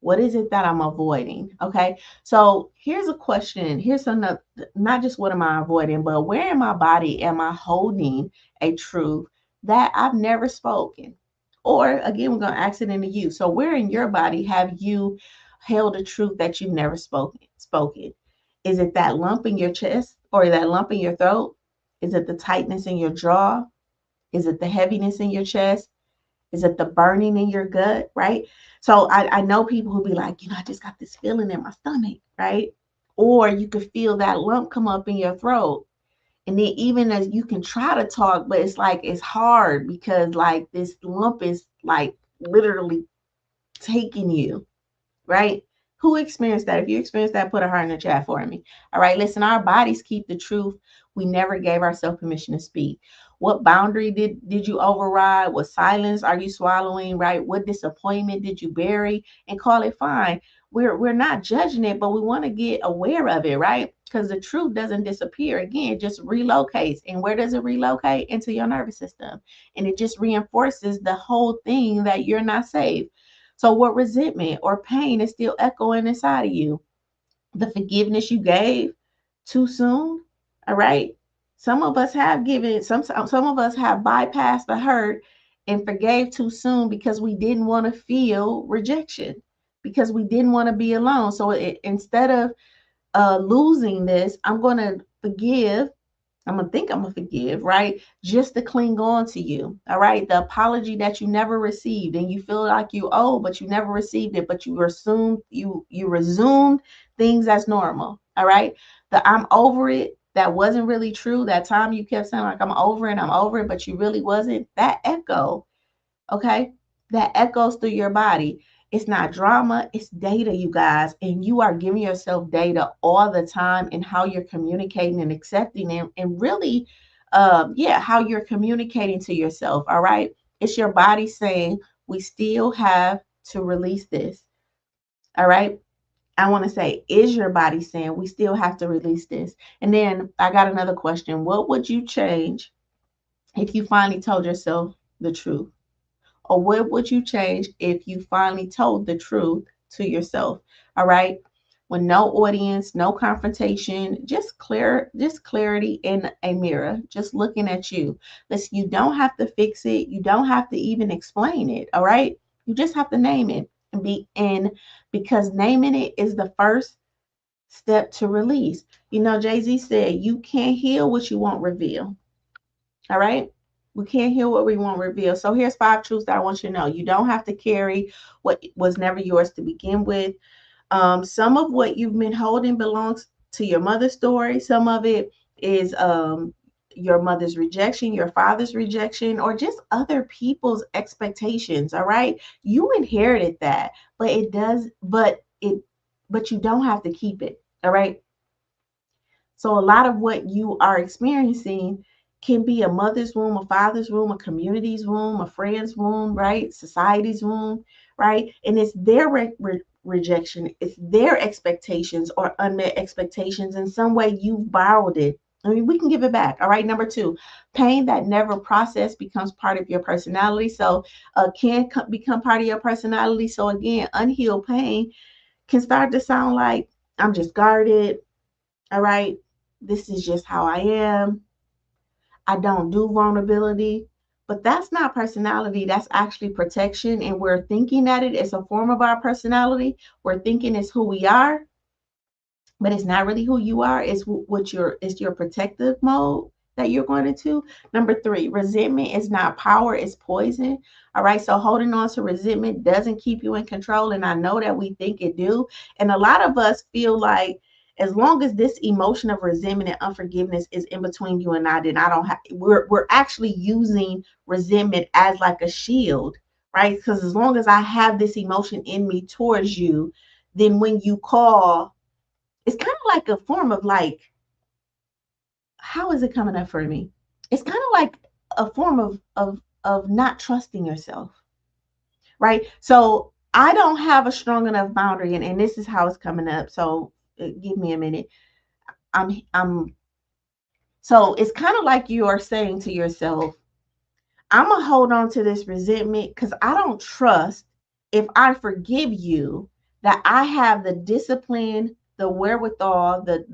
What is it that I'm avoiding? Okay. So here's a question. Here's another, not just what am I avoiding, but where in my body am I holding a truth that I've never spoken? Or again, we're going to ask it into you. So where in your body have you held a truth that you've never spoken? Is it that lump in your chest or that lump in your throat? Is it the tightness in your jaw? Is it the heaviness in your chest? Is it the burning in your gut? Right. So I know people who be like, I just got this feeling in my stomach, right? Or you could feel that lump come up in your throat. And then even as you can try to talk, but it's like it's hard because like this lump is like literally taking you, right? Who experienced that? If you experienced that, put a heart in the chat for me. All right, listen, our bodies keep the truth we never gave ourselves permission to speak. What boundary did you override? What silence are you swallowing, right? What disappointment did you bury and call it fine? We're not judging it, but we want to get aware of it, right? Because the truth doesn't disappear. Again, it just relocates. And where does it relocate? Into your nervous system. And it just reinforces the whole thing that you're not safe. So, what resentment or pain is still echoing inside of you? The forgiveness you gave too soon? All right. Some of us have given, some of us have bypassed the hurt and forgave too soon because we didn't want to feel rejection, because we didn't want to be alone. So, instead of losing this, I'm going to forgive. I'm gonna forgive, right? Just to cling on to you. All right. The apology that you never received and you feel like you owe, but you never received it, but you resumed things as normal. All right. The I'm over it, that wasn't really true. That time you kept saying like I'm over it, but you really wasn't. That echo, okay, that echoes through your body. It's not drama, it's data, you guys. And you are giving yourself data all the time in how you're communicating and accepting it, and really, how you're communicating to yourself. All right. It's your body saying, we still have to release this. All right. I want to say, is your body saying we still have to release this? And then I got another question. What would you change if you finally told yourself the truth? Or what would you change if you finally told the truth to yourself? All right. With no audience, no confrontation, just clarity in a mirror, just looking at you. Listen, you don't have to fix it. You don't have to even explain it. All right. You just have to name it and be in, because naming it is the first step to release. Jay-Z said, you can't heal what you won't reveal. All right. We can't hear what we won't reveal. So here's 5 truths that I want you to know. You don't have to carry what was never yours to begin with. Some of what you've been holding belongs to your mother's story. Some of it is your mother's rejection, your father's rejection, or just other people's expectations. All right. You inherited that, but you don't have to keep it. All right. So a lot of what you are experiencing can be a mother's wound, a father's wound, a community's wound, a friend's wound, right? Society's wound, right? And it's their rejection. It's their expectations or unmet expectations. In some way, you've borrowed it. I mean, we can give it back. All right. Number two, pain that never processed becomes part of your personality. So, become part of your personality. So, again, unhealed pain can start to sound like, I'm just guarded. All right. This is just how I am. I don't do vulnerability. But that's not personality. That's actually protection. And we're thinking that it is a form of our personality. We're thinking it's who we are, but it's not really who you are. It's your protective mode that you're going into. Number three, resentment is not power, it's poison. All right. So holding on to resentment doesn't keep you in control. And I know that we think it do. And a lot of us feel like as long as this emotion of resentment and unforgiveness is in between you and I, then I don't have we're actually using resentment as like a shield, right? Because as long as I have this emotion in me towards you, then when you call, it's kind of like a form of like, how is it coming up for me? It's kind of like a form of not trusting yourself, right? So I don't have a strong enough boundary, and this is how it's coming up. So give me a minute. I'm so it's kind of like you are saying to yourself, I'm gonna hold on to this resentment because I don't trust if I forgive you that I have the discipline, the wherewithal, the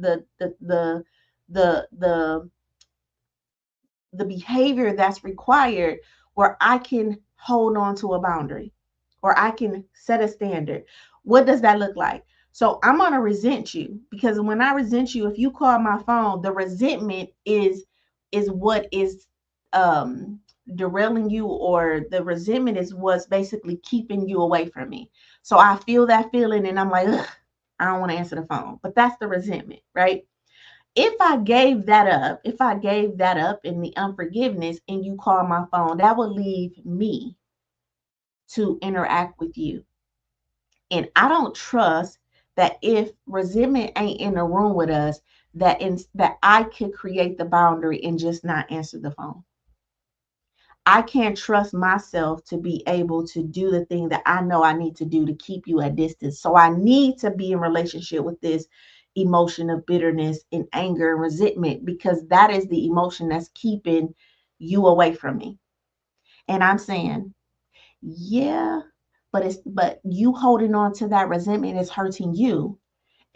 the behavior that's required where I can hold on to a boundary or I can set a standard. What does that look like? So I'm going to resent you because when I resent you, if you call my phone, the resentment is what is um derailing you, or the resentment is what's basically keeping you away from me. So I feel that feeling and I'm like, ugh, I don't want to answer the phone. But that's the resentment, right? If I gave that up in the unforgiveness and you call my phone, that would leave me to interact with you. And I don't trust that if resentment ain't in the room with us, that I could create the boundary and just not answer the phone. I can't trust myself to be able to do the thing that I know I need to do to keep you at distance. So I need to be in relationship with this emotion of bitterness and anger and resentment because that is the emotion that's keeping you away from me. And I'm saying, yeah, but you holding on to that resentment is hurting you.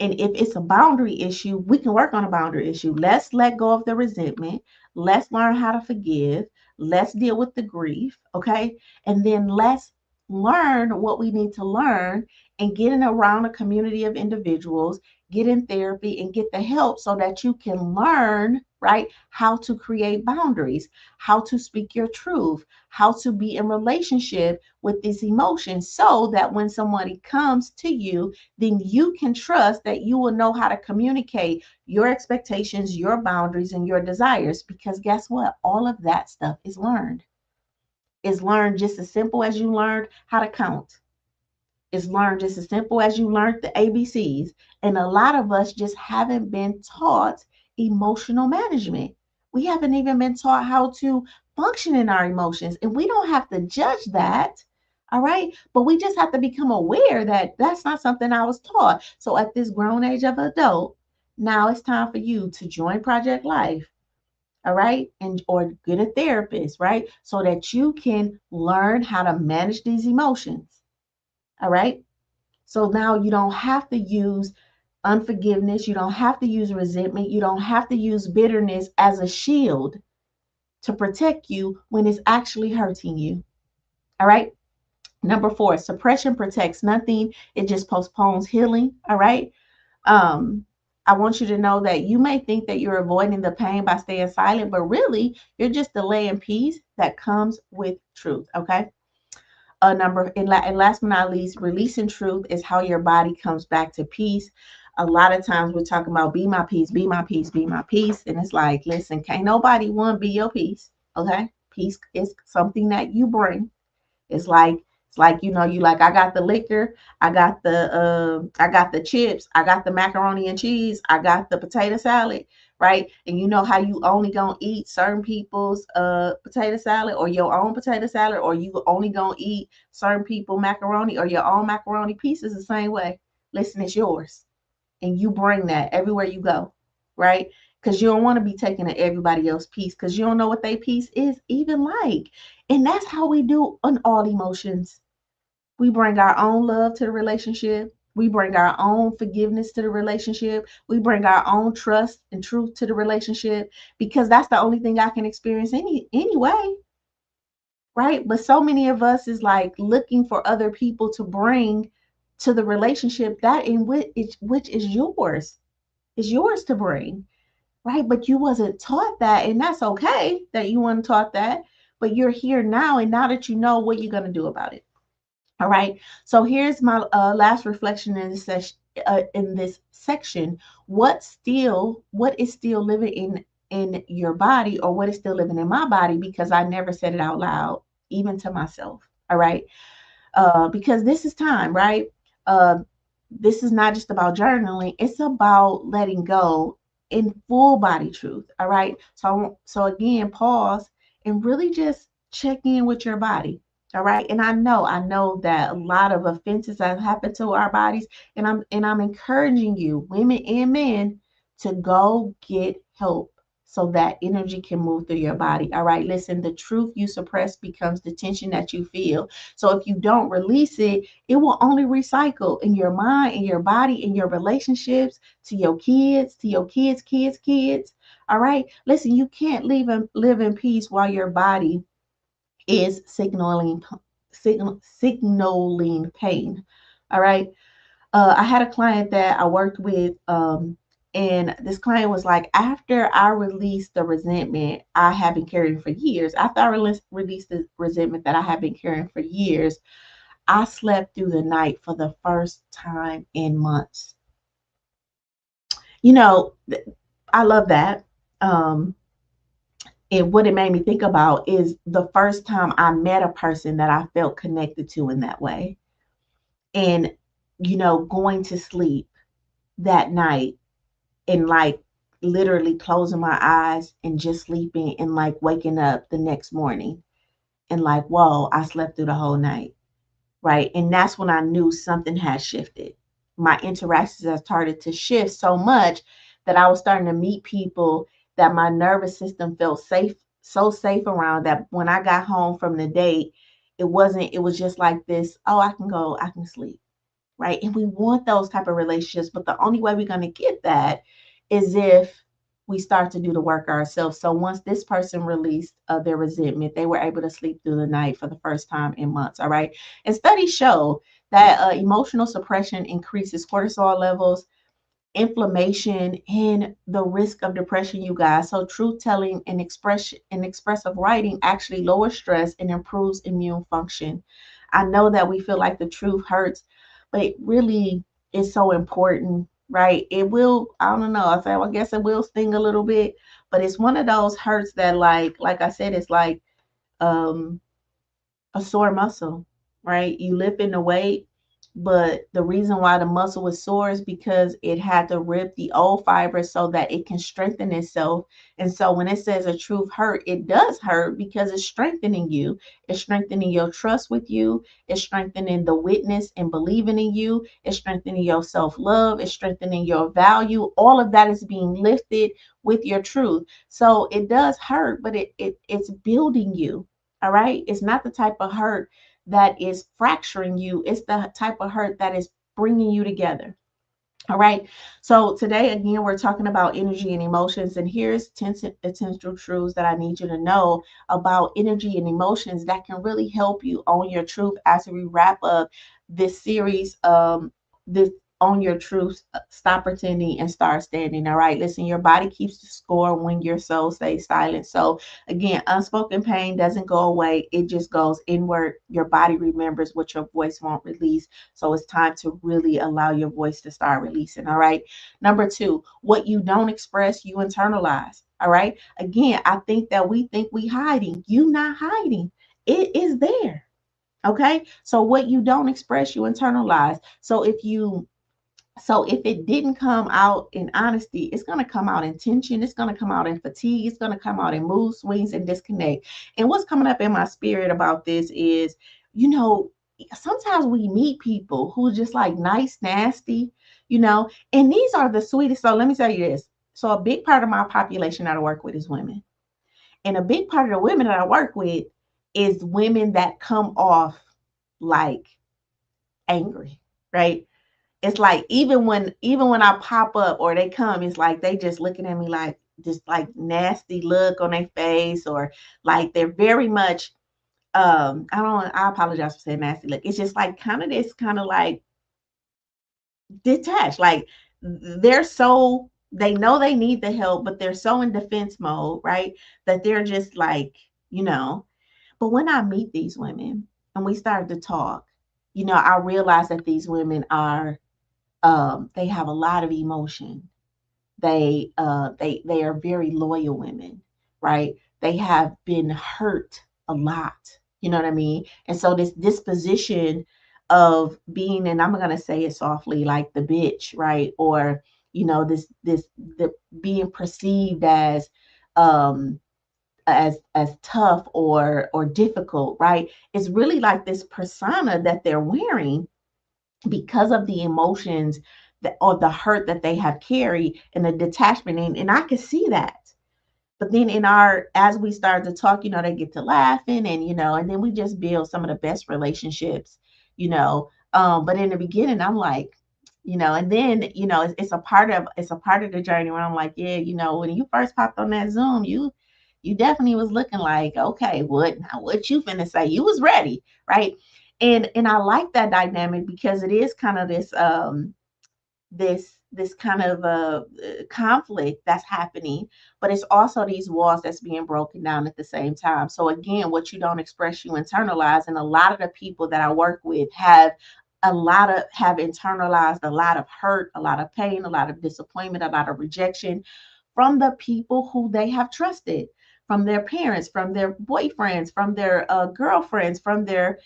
And if it's a boundary issue, we can work on a boundary issue. Let's let go of the resentment. Let's learn how to forgive. Let's deal with the grief. Okay. And then let's learn what we need to learn and get in around a community of individuals, get in therapy and get the help so that you can learn, right, how to create boundaries, how to speak your truth, how to be in relationship with these emotions so that when somebody comes to you, then you can trust that you will know how to communicate your expectations, your boundaries, and your desires. Because guess what? All of that stuff is learned. It's learned just as simple as you learned how to count. It's learned just as simple as you learned the ABCs. And a lot of us just haven't been taught emotional management. We haven't even been taught how to function in our emotions. And we don't have to judge that. All right. But we just have to become aware that that's not something I was taught. So at this grown age of adult, now it's time for you to join Project Life. All right. And or get a therapist, right? So that you can learn how to manage these emotions. All right. So now you don't have to use unforgiveness. You don't have to use resentment. You don't have to use bitterness as a shield to protect you when it's actually hurting you. All right. Number four, suppression protects nothing. It just postpones healing. All right. Um, I want you to know that you may think that you're avoiding the pain by staying silent, but really you're just delaying peace that comes with truth. Okay. And last but not least, releasing truth is how your body comes back to peace. A lot of times we're talking about be my peace, be my peace, be my peace. And it's like, listen, can't nobody want to be your peace. Okay. Peace is something that you bring. It's like you like I got the liquor, I got the chips, I got the macaroni and cheese, I got the potato salad, right? And you know how you only gonna eat certain people's potato salad or your own potato salad, or you only gonna eat certain people macaroni or your own macaroni pieces the same way. Listen, it's yours. And you bring that everywhere you go, right? Because you don't want to be taking everybody else's piece because you don't know what their piece is even like. And that's how we do on all emotions. We bring our own love to the relationship. We bring our own forgiveness to the relationship. We bring our own trust and truth to the relationship because that's the only thing I can experience anyway, right? But so many of us is like looking for other people to bring to the relationship that in which is yours. Is yours to bring, right? But you wasn't taught that, and that's okay that you weren't taught that. But you're here now, and now that you know, what you're gonna do about it. All right. So here's my last reflection in this session. In this section, what is still living in your body, or what is still living in my body? Because I never said it out loud, even to myself. All right, because this is time, right? Uh, this is not just about journaling; it's about letting go in full body truth. All right. So again, pause and really just check in with your body. All right. And I know that a lot of offenses have happened to our bodies, and I'm encouraging you, women and men, to go get help so that energy can move through your body. All right. Listen, the truth you suppress becomes the tension that you feel. So if you don't release it, it will only recycle in your mind, in your body, in your relationships, to your kids, to your kids. All right. Listen, you can't live in peace while your body is signaling pain. All right. I had a client that I worked with, and this client was like, after I released the resentment I have been carrying for years, after I released the resentment that I have been carrying for years, I slept through the night for the first time in months. You know, I love that. Um, and what it made me think about is the first time I met a person that I felt connected to in that way. And, going to sleep that night and like literally closing my eyes and just sleeping and like waking up the next morning and like, whoa, I slept through the whole night. Right. And that's when I knew something had shifted. My interactions had started to shift so much that I was starting to meet people that my nervous system felt safe, so safe around, that when I got home from the date, it was just like this, oh, I can sleep. Right. And we want those type of relationships, but the only way we're going to get that is if we start to do the work ourselves. So once this person released their resentment, they were able to sleep through the night for the first time in months. All right. And studies show that emotional suppression increases cortisol levels, inflammation, and the risk of depression, you guys. So truth telling and expressive writing actually lowers stress and improves immune function. I know that we feel like the truth hurts, but it really is so important, right? It will, I don't know, I guess it will sting a little bit, but it's one of those hurts that like I said, it's like um a sore muscle, right? You lift in the weight, but the reason why the muscle was sore is because it had to rip the old fibers so that it can strengthen itself. And so when it says a truth hurt, it does hurt because it's strengthening you. It's strengthening your trust with you. It's strengthening the witness and believing in you. It's strengthening your self-love. It's strengthening your value. All of that is being lifted with your truth. So it does hurt, but it's building you. All right. It's not the type of hurt that is fracturing you, it's the type of hurt that is bringing you together. All right. So today, again, we're talking about energy and emotions. And here's 10 essential truths that I need you to know about energy and emotions that can really help you own your truth as we wrap up this series. This Own Your Truth, Stop Pretending and Start Standing. All right. Listen, your body keeps the score when your soul stays silent. So again, unspoken pain doesn't go away. It just goes inward. Your body remembers what your voice won't release. So it's time to really allow your voice to start releasing. All right. Number two, what you don't express, you internalize. All right. Again, I think that we think we hiding. You not hiding. It is there. Okay. So what you don't express, you internalize. So if you So if it didn't come out in honesty, it's going to come out in tension. It's going to come out in fatigue. It's going to come out in mood swings and disconnect. And what's coming up in my spirit about this is, you know, sometimes we meet people who are just like nice, nasty, and these are the sweetest. So let me tell you this. So a big part of my population that I work with is women. And a big part of the women that I work with is women that come off like angry, right? It's like even when I pop up or they come, it's like they just looking at me like this like nasty look on their face, or like they're very much I apologize for saying nasty look. It's just like kind of this kind of like detached. Like they know they need the help, but they're so in defense mode, right? That they're just like, but when I meet these women and we start to talk, I realize that these women are they have a lot of emotion. They are very loyal women, right? They have been hurt a lot. You know what I mean? And so this disposition of being, and I'm gonna say it softly, like the bitch, right? Or this the being perceived um as tough or difficult, right? It's really like this persona that they're wearing because of the emotions that, or the hurt that they have carried and the detachment. And I could see that. But then as we start to talk, they get to laughing and then we just build some of the best relationships, but in the beginning, I'm like, and then, it's a part of the journey where I'm like, yeah, when you first popped on that Zoom, you definitely was looking like, okay, what you finna say? You was ready, right? And I like that dynamic because it is kind of this kind of conflict that's happening, but it's also these walls that's being broken down at the same time. So again, what you don't express, you internalize, and a lot of the people that I work with have internalized a lot of hurt, a lot of pain, a lot of disappointment, a lot of rejection from the people who they have trusted, from their parents, from their boyfriends, from their girlfriends, from their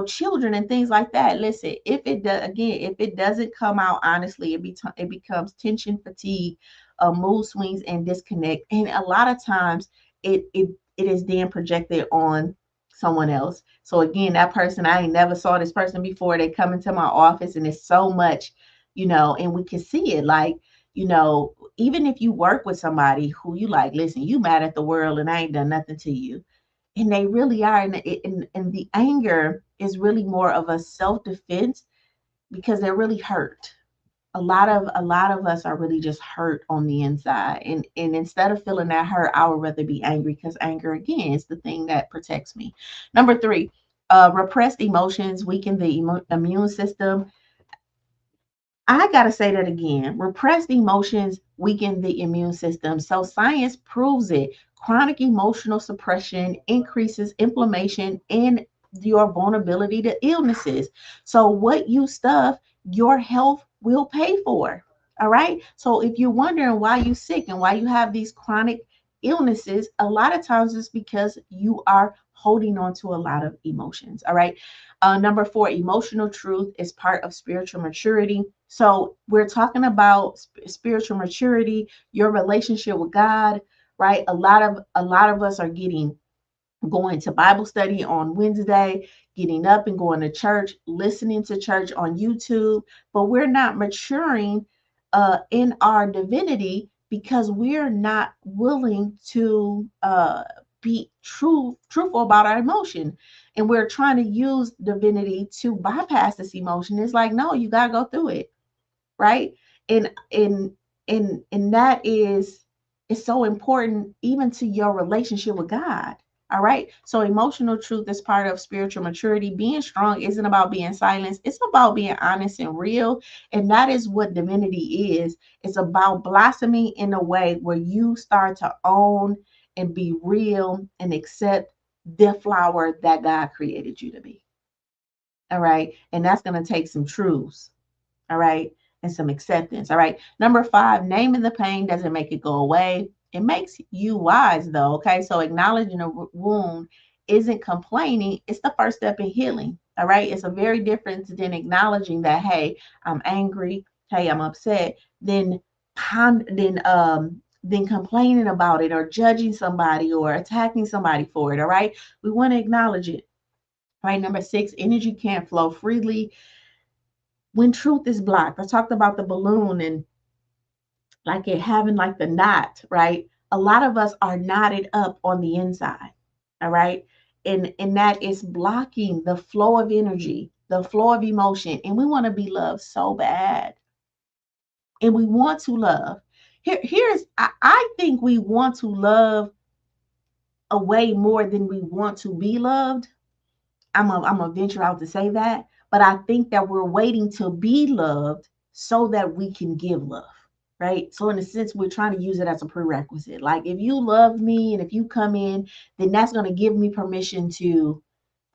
children and things like that. Listen, if it doesn't come out honestly, it becomes tension, fatigue, mood swings, and disconnect. And a lot of times, it is then projected on someone else. So again, that person, I ain't never saw this person before. They come into my office, and it's so much, and we can see it. Like, even if you work with somebody who you like, listen, you mad at the world, and I ain't done nothing to you, and they really are, and the anger is really more of a self-defense because they're really hurt. A lot of us are really just hurt on the inside, and instead of feeling that hurt, I would rather be angry, because anger again is the thing that protects me. Number three, repressed emotions weaken the immune system. I got to say that again. Repressed emotions weaken the immune system. So science proves it. Chronic emotional suppression increases inflammation and your vulnerability to illnesses. So what you stuff, your health will pay for. All right. So if you're wondering why you're sick and why you have these chronic illnesses, a lot of times it's because you are holding on to a lot of emotions. All right. Number four, emotional truth is part of spiritual maturity. So we're talking about spiritual maturity, your relationship with God, right? A lot of us are going to Bible study on Wednesday, getting up and going to church, listening to church on YouTube, but we're not maturing in our divinity because we're not willing to be truthful about our emotion, and we're trying to use divinity to bypass this emotion. It's like, no, you gotta go through it, right? And that is so important even to your relationship with God. All right. So emotional truth is part of spiritual maturity. Being strong isn't about being silenced. It's about being honest and real. And that is what divinity is. It's about blossoming in a way where you start to own and be real and accept the flower that God created you to be. All right. And that's going to take some truths. All right. And some acceptance. All right. Number five, naming the pain doesn't make it go away. It makes you wise, though. Okay. So acknowledging a wound isn't complaining, it's the first step in healing. All right. It's a very different than acknowledging that, hey, I'm angry. hey, I'm upset, then then complaining about it or judging somebody or attacking somebody for it. All right. We want to acknowledge it. All right. Number 6, energy can't flow freely when truth is blocked. I talked about the balloon and like it having like the knot, right? A lot of us are knotted up on the inside. All right. And that is blocking the flow of energy, the flow of emotion. And we want to be loved so bad. And we want to love. I think we want to love a way more than we want to be loved. I'm a venture out to say that, but I think that we're waiting to be loved so that we can give love, right? So in a sense, we're trying to use it as a prerequisite. Like if you love me and if you come in, then that's going to give me permission to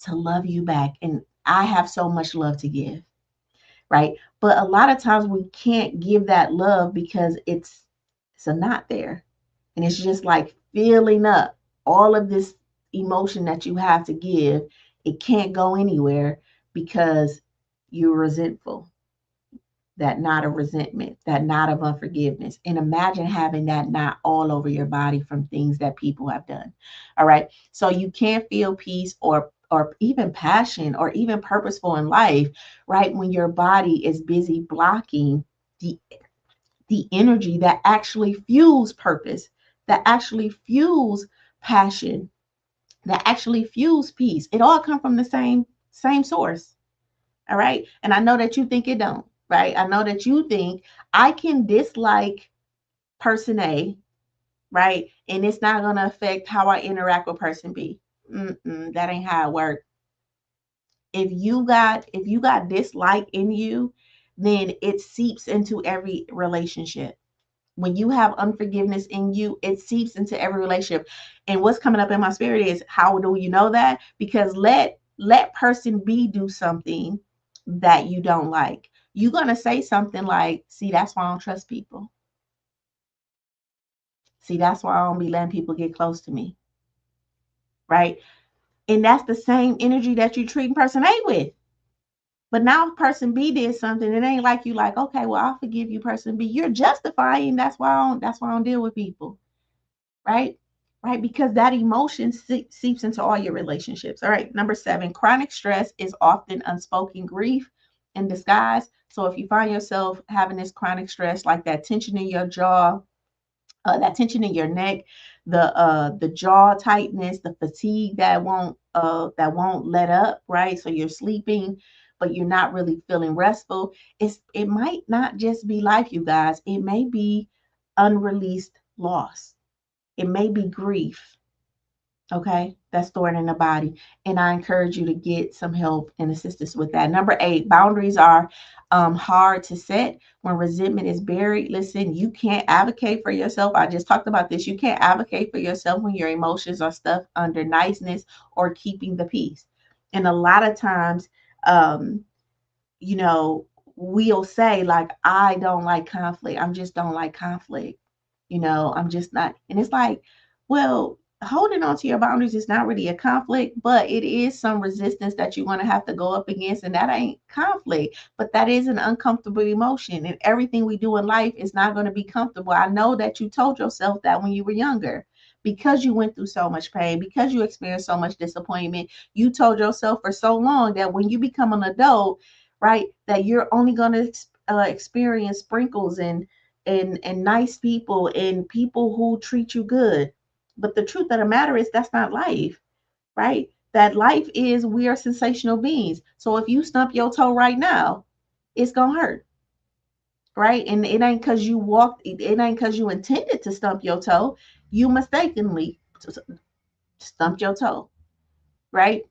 love you back, and I have so much love to give, right? But a lot of times we can't give that love because it's a knot there, and it's just like filling up all of this emotion that you have to give. It can't go anywhere because you're resentful. That knot of resentment, that knot of unforgiveness. And imagine having that knot all over your body from things that people have done. All right. So you can't feel peace or even passion or even purposeful in life, right? When your body is busy blocking the the energy that actually fuels purpose, that actually fuels passion, that actually fuels peace. It all comes from the same source. All right. And I know that you think it don't, right? I know that you think I can dislike person A, right? And it's not going to affect how I interact with person B. That ain't how it works. If you got dislike in you, then it seeps into every relationship. When you have unforgiveness in you, it seeps into every relationship. And what's coming up in my spirit is, how do you know that? Because let person B do something that you don't like. You're gonna say something like, see, that's why I don't trust people. See, that's why I don't be letting people get close to me. Right. And that's the same energy that you treating person A with. But now person B did something, it ain't like you like, okay, well, I'll forgive you, person B. You're justifying that's why I don't deal with people. Right? Right? Because that emotion seeps into all your relationships. All right. Number 7, chronic stress is often unspoken grief in disguise. So if you find yourself having this chronic stress, like that tension in your jaw, that tension in your neck, the jaw tightness, the fatigue that won't let up, right? So you're sleeping, but you're not really feeling restful. It might not just be life, you guys. It may be unreleased loss. It may be grief, okay, that's stored in the body. And I encourage you to get some help and assistance with that. Number 8, boundaries are hard to set when resentment is buried. Listen, you can't advocate for yourself. I just talked about this. You can't advocate for yourself when your emotions are stuffed under niceness or keeping the peace. And a lot of times, um, you know, we'll say, like, I don't like conflict. I just don't like conflict. I'm just not. And it's like, well, holding on to your boundaries is not really a conflict, but it is some resistance that you're going to have to go up against. And that ain't conflict, but that is an uncomfortable emotion. And everything we do in life is not going to be comfortable. I know that you told yourself that when you were younger. Because you went through so much pain, because you experienced so much disappointment, you told yourself for so long that when you become an adult, right, that you're only going to experience sprinkles and nice people and people who treat you good. But the truth of the matter is that's not life, right? That life is, we are sensational beings. So if you stump your toe right now, it's gonna hurt, right? And it ain't because you walked, it ain't because you intended to stump your toe. You mistakenly stumped your toe, right?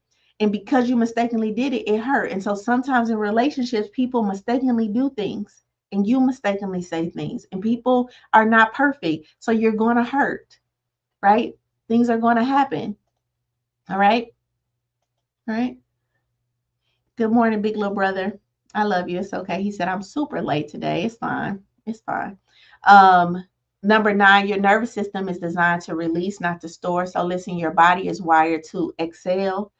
And because you mistakenly did it, it hurt. And so sometimes in relationships, people mistakenly do things and you mistakenly say things, and people are not perfect. So you're going to hurt, right? Things are going to happen. All right. All right. Good morning, big little brother. I love you. It's okay. He said, I'm super late today. It's fine. It's fine. Um, Number 9, your nervous system is designed to release, not to store. So listen, your body is wired to exhale.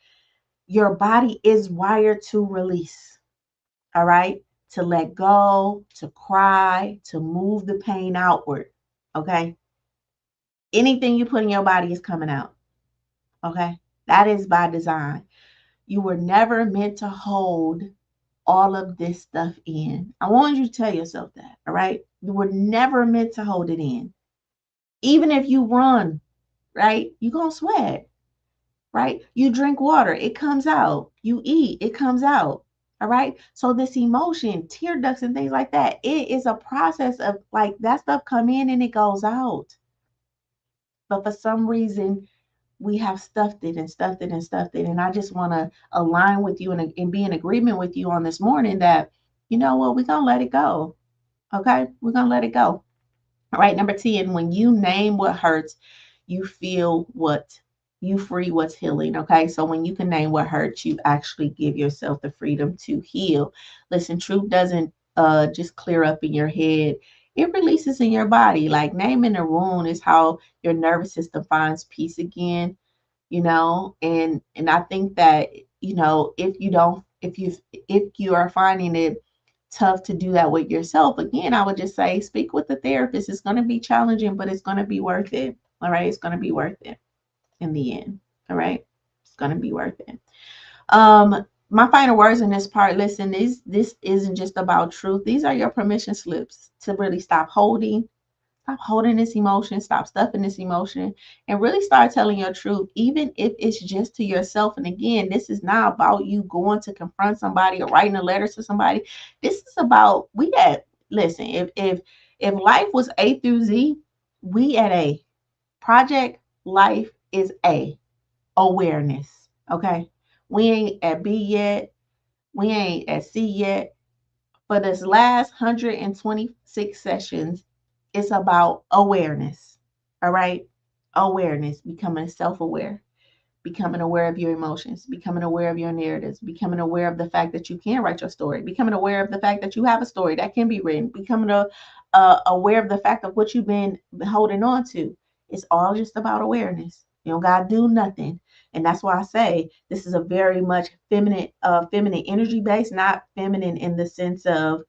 Your body is wired to release. All right. to let go, to cry, to move the pain outward. Okay. Anything you put in your body is coming out. Okay. That is by design. You were never meant to hold all of this stuff in. I want you to tell yourself that. All right. You were never meant to hold it in. Even if you run, right, you're going to sweat, right? You drink water, it comes out. You eat, it comes out. All right. So this emotion, tear ducts and things like that, it is a process of like that stuff come in and it goes out. But for some reason, we have stuffed it and stuffed it and stuffed it. And I just want to align with you and be in agreement with you on this morning that, you know what, we're going to let it go. Okay. We're going to let it go. All right. Number 10, when you name what hurts, you feel what you free what's healing. Okay. So when you can name what hurts, you actually give yourself the freedom to heal. Listen, truth doesn't just clear up in your head. It releases in your body. Like naming a wound is how your nervous system finds peace again, and I think that, if you don't, if you are finding it tough to do that with yourself, again, I would just say speak with the therapist. It's going to be challenging, but it's going to be worth it. All right. It's going to be worth it in the end. All right. It's going to be worth it. My final words in this part, listen, this isn't just about truth. These are your permission slips to really stop holding this emotion, stop stuffing this emotion, and really start telling your truth, even if it's just to yourself. And again, this is not about you going to confront somebody or writing a letter to somebody. This is about listen, if life was A through Z, we at A. Project life is A, awareness. Okay. We ain't at B yet. We ain't at C yet. For this last 126 sessions, it's about awareness. All right. Awareness, becoming self aware, becoming aware of your emotions, becoming aware of your narratives, becoming aware of the fact that you can write your story, becoming aware of the fact that you have a story that can be written, becoming aware of the fact of what you've been holding on to. It's all just about awareness. You don't gotta do nothing. And that's why I say this is a very much feminine energy base, not feminine in the sense of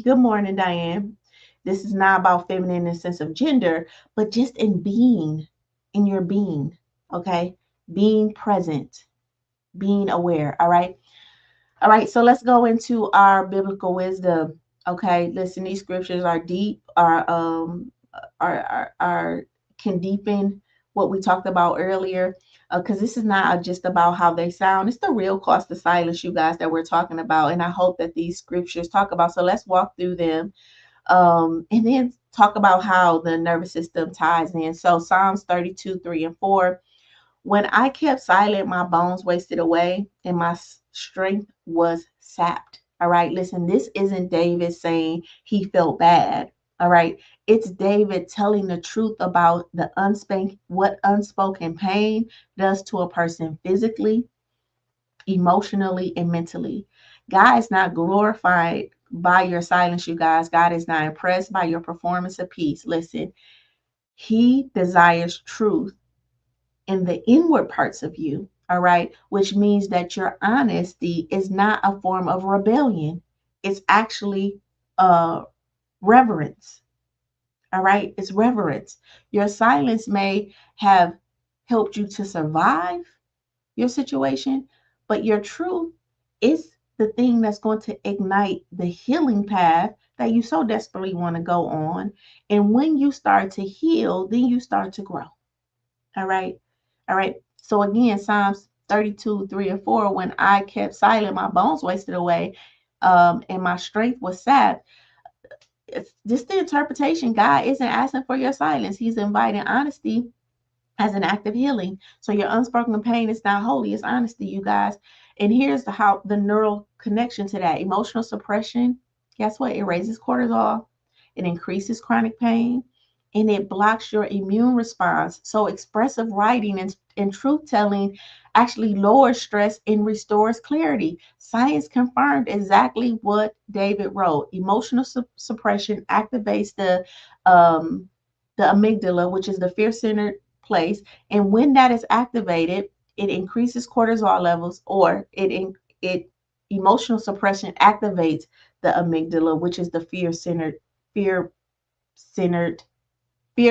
good morning, Diane. This is not about feminine in the sense of gender, but just in your being, okay? Being present, being aware, all right? All right, so let's go into our biblical wisdom. Okay, listen, these scriptures are deep, are can deepen what we talked about earlier. Because this is not just about how they sound; it's the real cost of silence, you guys, that we're talking about. And I hope that these scriptures talk about. So let's walk through them, and then talk about how the nervous system ties in. So Psalms 32, 3 and 4. When I kept silent, my bones wasted away and my strength was sapped. All right, listen, this isn't David saying he felt bad. All right, it's David telling the truth about what unspoken pain does to a person physically, emotionally, and mentally. God is not glorified by your silence, you guys. God is not impressed by your performance of peace. Listen, he desires truth in the inward parts of you, all right, which means that your honesty is not a form of rebellion. It's actually reverence, all right? It's reverence. Your silence may have helped you to survive your situation, but your truth is the thing that's going to ignite the healing path that you so desperately want to go on. And when you start to heal, then you start to grow. All right. All right. So again, Psalms 32, 3 and 4, when I kept silent, my bones wasted away, and my strength was sapped. It's just the interpretation. God isn't asking for your silence. He's inviting honesty as an act of healing. So your unspoken pain is not holy, it's honesty, you guys. And here's the neural connection to that. Emotional suppression, guess what? It raises cortisol, it increases chronic pain, and it blocks your immune response. So expressive writing and truth telling actually lowers stress and restores clarity. Science confirmed exactly what David wrote. Emotional suppression activates the amygdala, which is the fear center place. And when that is activated, it increases cortisol levels, or it emotional suppression activates the amygdala, which is the fear centered, fear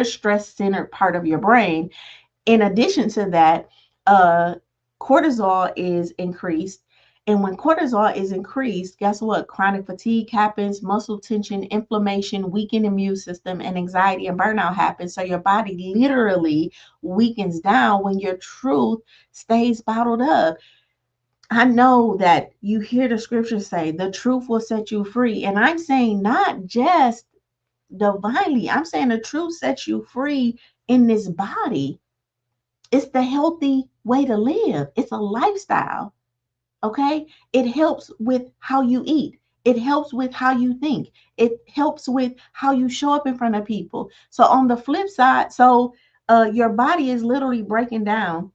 stress centered part of your brain. In addition to that, uh, cortisol is increased. And when cortisol is increased, guess what? Chronic fatigue happens, muscle tension, inflammation, weakened immune system, and anxiety and burnout happens. So your body literally weakens down when your truth stays bottled up. I know that you hear the scriptures say the truth will set you free. And I'm saying not just divinely, I'm saying the truth sets you free in this body. It's the healthy way to live. It's a lifestyle. Okay. It helps with how you eat. It helps with how you think. It helps with how you show up in front of people. So on the flip side, your body is literally breaking down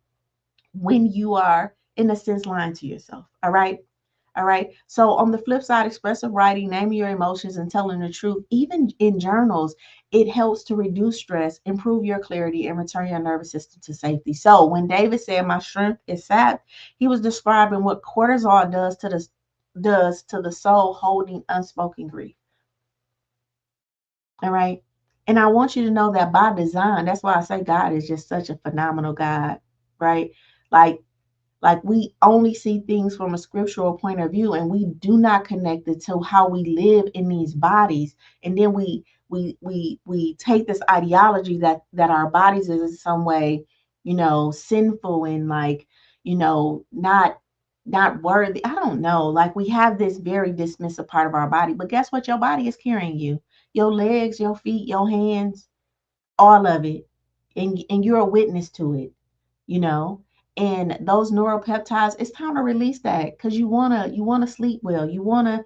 when you are, in a sense, lying to yourself. All right. All right. So on the flip side, expressive writing, naming your emotions and telling the truth, even in journals, it helps to reduce stress, improve your clarity, and return your nervous system to safety. So when David said my strength is sapped, he was describing what cortisol does to the soul holding unspoken grief. All right. And I want you to know that by design, that's why I say God is just such a phenomenal God, right? Like we only see things from a scriptural point of view, and we do not connect it to how we live in these bodies. And then we take this ideology that our bodies is in some way, sinful and like, not worthy. I don't know. Like we have this very dismissive part of our body, but guess what? Your body is carrying you. Your legs, your feet, your hands, all of it. And you're a witness to it, you know and those neuropeptides, it's time to release that, because you want to sleep well, you want to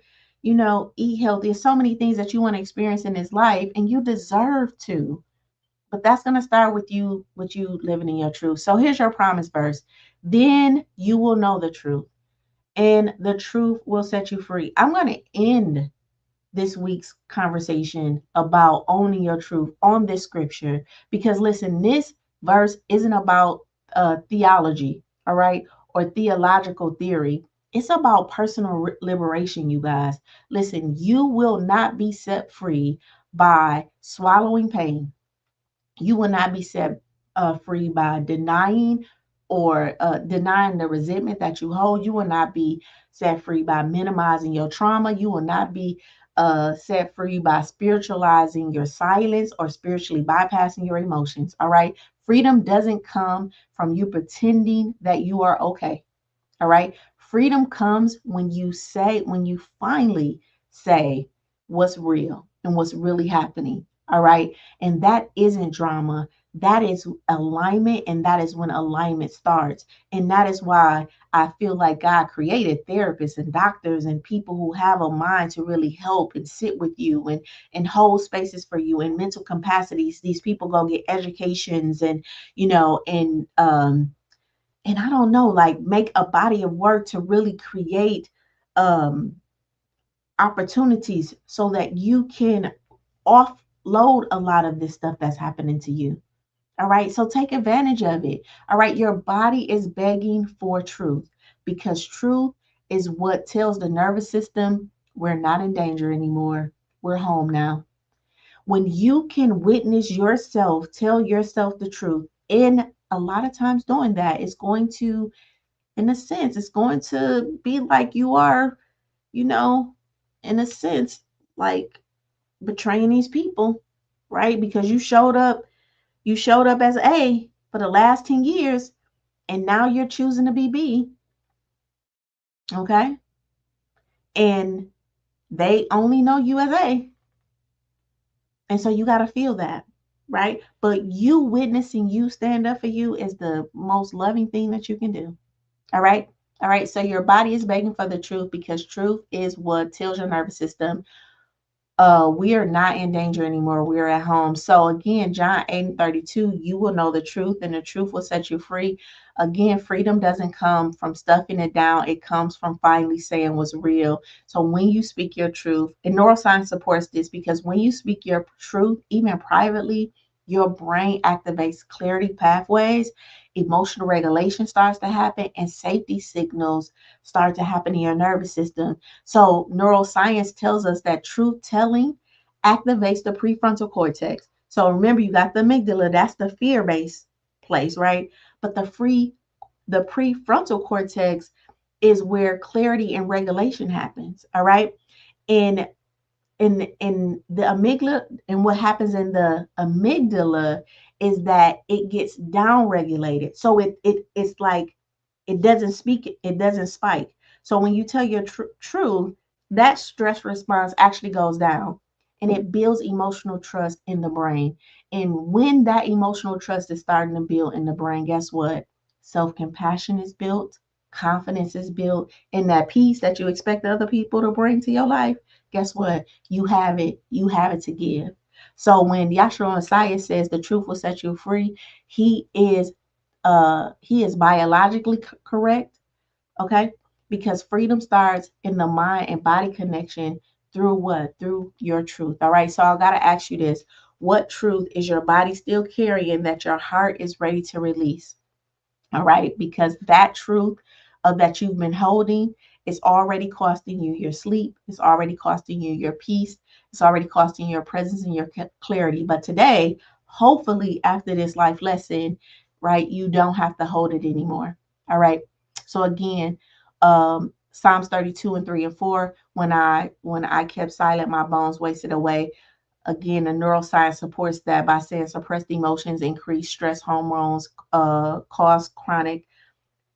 eat healthy. There's so many things that you want to experience in this life, and you deserve to. But that's going to start with you living in your truth. So here's your promise verse: then you will know the truth, and the truth will set you free. I'm going to end this week's conversation about owning your truth on this scripture, because listen, this verse isn't about theology, all right, or theological theory. It's about personal liberation, you guys. Listen, you will not be set free by swallowing pain. You will not be set free by denying the resentment that you hold. You will not be set free by minimizing your trauma. You will not be set free by spiritualizing your silence or spiritually bypassing your emotions. All right. Freedom doesn't come from you pretending that you are okay. All right. Freedom comes when you finally say what's real and what's really happening. All right. And that isn't drama. That is alignment. And that is when alignment starts. And that is why I feel like God created therapists and doctors and people who have a mind to really help and sit with you and hold spaces for you and mental capacities. These people go get educations and I don't know, like make a body of work to really create um, opportunities so that you can offload a lot of this stuff that's happening to you. All right. So take advantage of it. All right. Your body is begging for truth, because truth is what tells the nervous system we're not in danger anymore. We're home now. When you can witness yourself, tell yourself the truth, and a lot of times doing that is going to, in a sense, it's going to be like you are, you know, in a sense, like betraying these people, right? Because you showed up as A for the last 10 years, and now you're choosing to be B, okay? And they only know you as A. And so you got to feel that, right? But you witnessing you stand up for you is the most loving thing that you can do. All right. All right. So your body is begging for the truth, because truth is what tells your nervous system we are not in danger anymore. We are at home. So again, John 8:32, you will know the truth, and the truth will set you free. Again, freedom doesn't come from stuffing it down. It comes from finally saying what's real. So when you speak your truth, and neuroscience supports this, because when you speak your truth, even privately, your brain activates clarity pathways, emotional regulation starts to happen, and safety signals start to happen in your nervous system. So neuroscience tells us that truth telling activates the prefrontal cortex. So remember, you got the amygdala, that's the fear-based place, right? But the prefrontal cortex is where clarity and regulation happens. All right. And in the amygdala, and what happens in the amygdala is that it gets down regulated. So it's like it doesn't speak, it doesn't spike. So when you tell your truth, that stress response actually goes down, and it builds emotional trust in the brain. And when that emotional trust is starting to build in the brain, guess what? Self-compassion is built, confidence is built, and that peace that you expect other people to bring to your life, guess what? You have it to give. So when Yahshua Messiah says the truth will set you free, he is he is biologically correct, okay? Because freedom starts in the mind and body connection through what? Through your truth. All right. So I gotta ask you this. What truth is your body still carrying that your heart is ready to release? All right, because that truth that you've been holding is already costing you your sleep. It's already costing you your peace. It's already costing your presence and your clarity. But today, hopefully, after this life lesson, right, you don't have to hold it anymore. All right. So again, Psalms 32 and 3 and 4. When I kept silent, my bones wasted away. Again, the neuroscience supports that by saying suppressed emotions increase stress hormones, cause chronic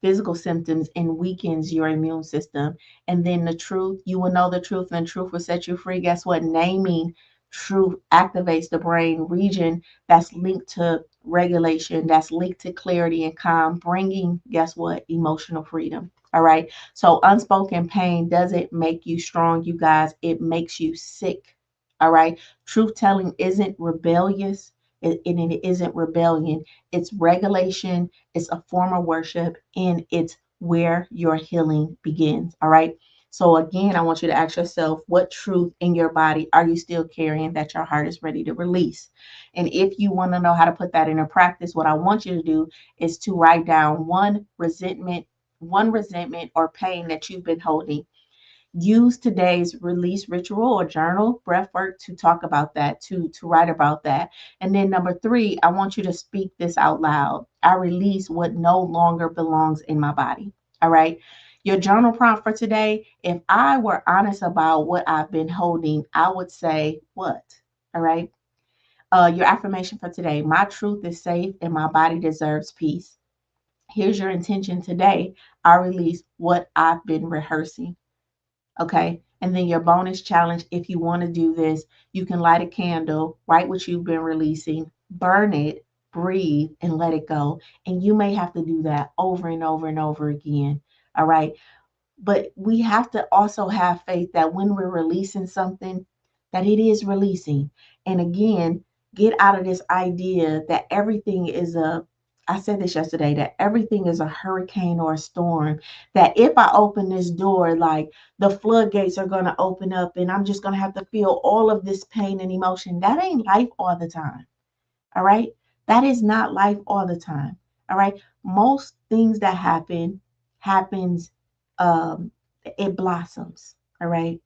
physical symptoms, and weakens your immune system. And then the truth, you will know the truth, and truth will set you free. Guess what? Naming truth activates the brain region that's linked to regulation, that's linked to clarity and calm, bringing, guess what? Emotional freedom. All right. So unspoken pain doesn't make you strong, you guys. It makes you sick. All right. Truth telling isn't rebellious. It isn't rebellion. It's regulation, it's a form of worship, and it's where your healing begins. All right. So, again, I want you to ask yourself, what truth in your body are you still carrying that your heart is ready to release? And if you want to know how to put that into practice, what I want you to do is to write down one resentment or pain that you've been holding. Use today's release ritual or journal breath work to talk about that, to write about that. And then number 3, I want you to speak this out loud. I release what no longer belongs in my body. All right. Your journal prompt for today, if I were honest about what I've been holding, I would say what? All right. Your affirmation for today, my truth is safe and my body deserves peace. Here's your intention today. I release what I've been rehearsing. Okay. And then your bonus challenge, if you want to do this, you can light a candle, write what you've been releasing, burn it, breathe, and let it go. And you may have to do that over and over and over again. All right. But we have to also have faith that when we're releasing something, that it is releasing. And again, get out of this idea that everything is I said this yesterday, that everything is a hurricane or a storm. That if I open this door, like the floodgates are going to open up and I'm just going to have to feel all of this pain and emotion. That ain't life all the time. All right. That is not life all the time. All right. Most things that happens, um, it blossoms. All right.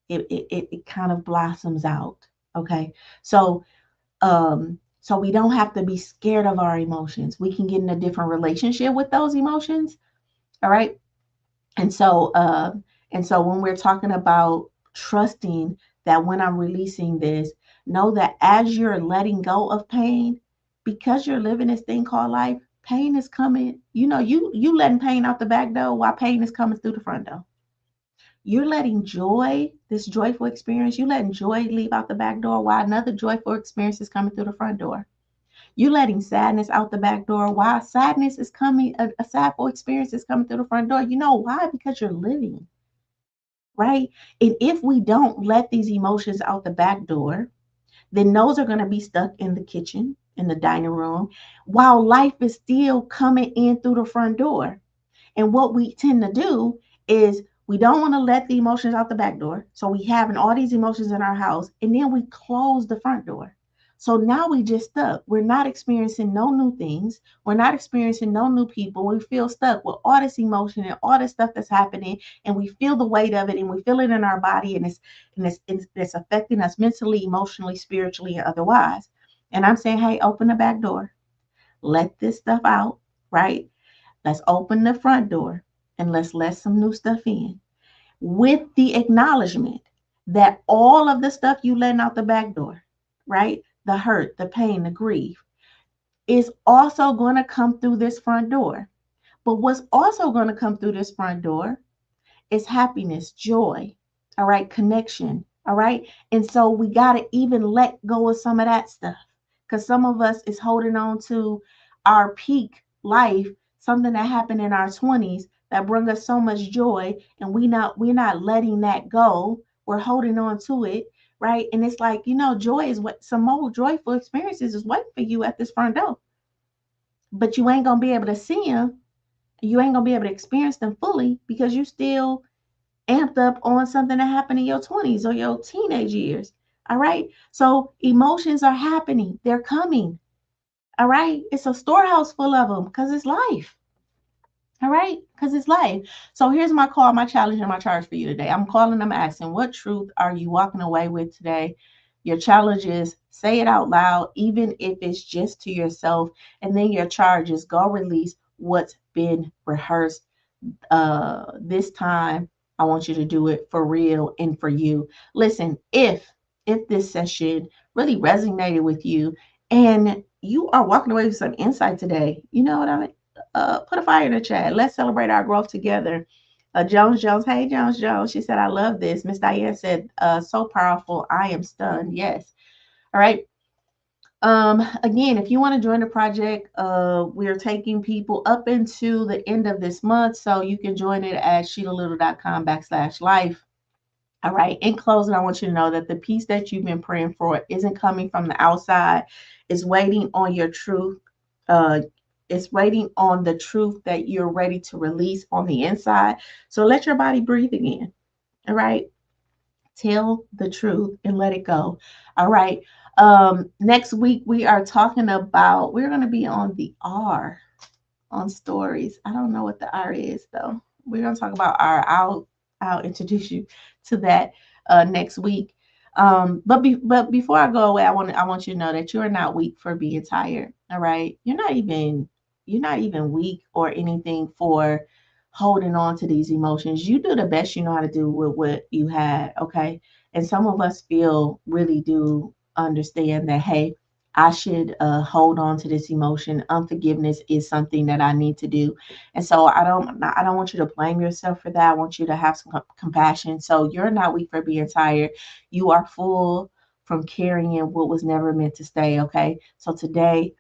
It kind of blossoms out. Okay. So we don't have to be scared of our emotions. We can get in a different relationship with those emotions. All right. And so, when we're talking about trusting that when I'm releasing this, know that as you're letting go of pain, because you're living this thing called life, pain is coming. You letting pain out the back door while pain is coming through the front door. You're letting joy, this joyful experience, you letting joy leave out the back door while another joyful experience is coming through the front door. You letting sadness out the back door while sadness is coming, a sadful experience is coming through the front door. You know why? Because you're living, right? And if we don't let these emotions out the back door, then those are going to be stuck in the kitchen, in the dining room, while life is still coming in through the front door. And what we tend to do is we don't want to let the emotions out the back door. So we having all these emotions in our house, and then we close the front door. So now we just stuck. We're not experiencing no new things. We're not experiencing no new people. We feel stuck with all this emotion and all this stuff that's happening, and we feel the weight of it, and we feel it in our body, and it's affecting us mentally, emotionally, spiritually, and otherwise. And I'm saying, hey, open the back door, let this stuff out, right? Let's open the front door and let's let some new stuff in with the acknowledgement that all of the stuff you letting out the back door, right? The hurt, the pain, the grief is also going to come through this front door. But what's also going to come through this front door is happiness, joy, all right, connection, all right. And so we got to even let go of some of that stuff because some of us is holding on to our peak life, something that happened in our 20s that bring us so much joy, and we're not letting that go. We're holding on to it, right? And it's like, joy is what some more joyful experiences is waiting for you at this front door, but you ain't gonna be able to see them. You ain't gonna be able to experience them fully because you still amped up on something that happened in your 20s or your teenage years. All right. So emotions are happening, they're coming. All right. It's a storehouse full of them because it's life. All right. Because it's life. So here's my call, my challenge, and my charge for you today. I'm calling, I'm asking, what truth are you walking away with today? Your challenge is say it out loud, even if it's just to yourself. And then your charge is go release what's been rehearsed. This time I want you to do it for real and for you. Listen, if this session really resonated with you and you are walking away with some insight today, you know what I mean? Put a fire in the chat. Let's celebrate our growth together. Jones Jones, hey Jones Jones. She said, I love this. Miss Diane said, so powerful. I am stunned. Yes. All right. Again, if you want to join the project, we're taking people up into the end of this month. So you can join it at sheetalittle.com/life. All right. In closing, I want you to know that the peace that you've been praying for isn't coming from the outside. It's waiting on your truth. Uh, it's waiting on the truth that you're ready to release on the inside. So let your body breathe again. All right. Tell the truth and let it go. All right. Next week we're going to be on the R on stories. I don't know what the R is though. We're going to talk about R. I'll introduce you to that next week. But before I go away, I want you to know that you are not weak for being tired. All right. You're not even weak or anything for holding on to these emotions. You do the best you know how to do with what you had. Okay. And some of us feel really do understand that, hey, I should hold on to this emotion. Unforgiveness is something that I need to do, and so I don't want you to blame yourself for that. I want you to have some compassion. So you're not weak for being tired. You are full from carrying what was never meant to stay. Okay, so today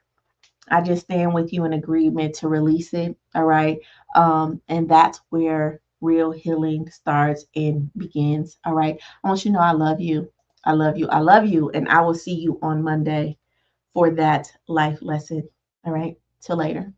I just stand with you in agreement to release it. All right, and that's where real healing starts and begins. All right, I want you to know I love you. I love you. I love you, and I will see you on Monday for that life lesson. All right. Till later.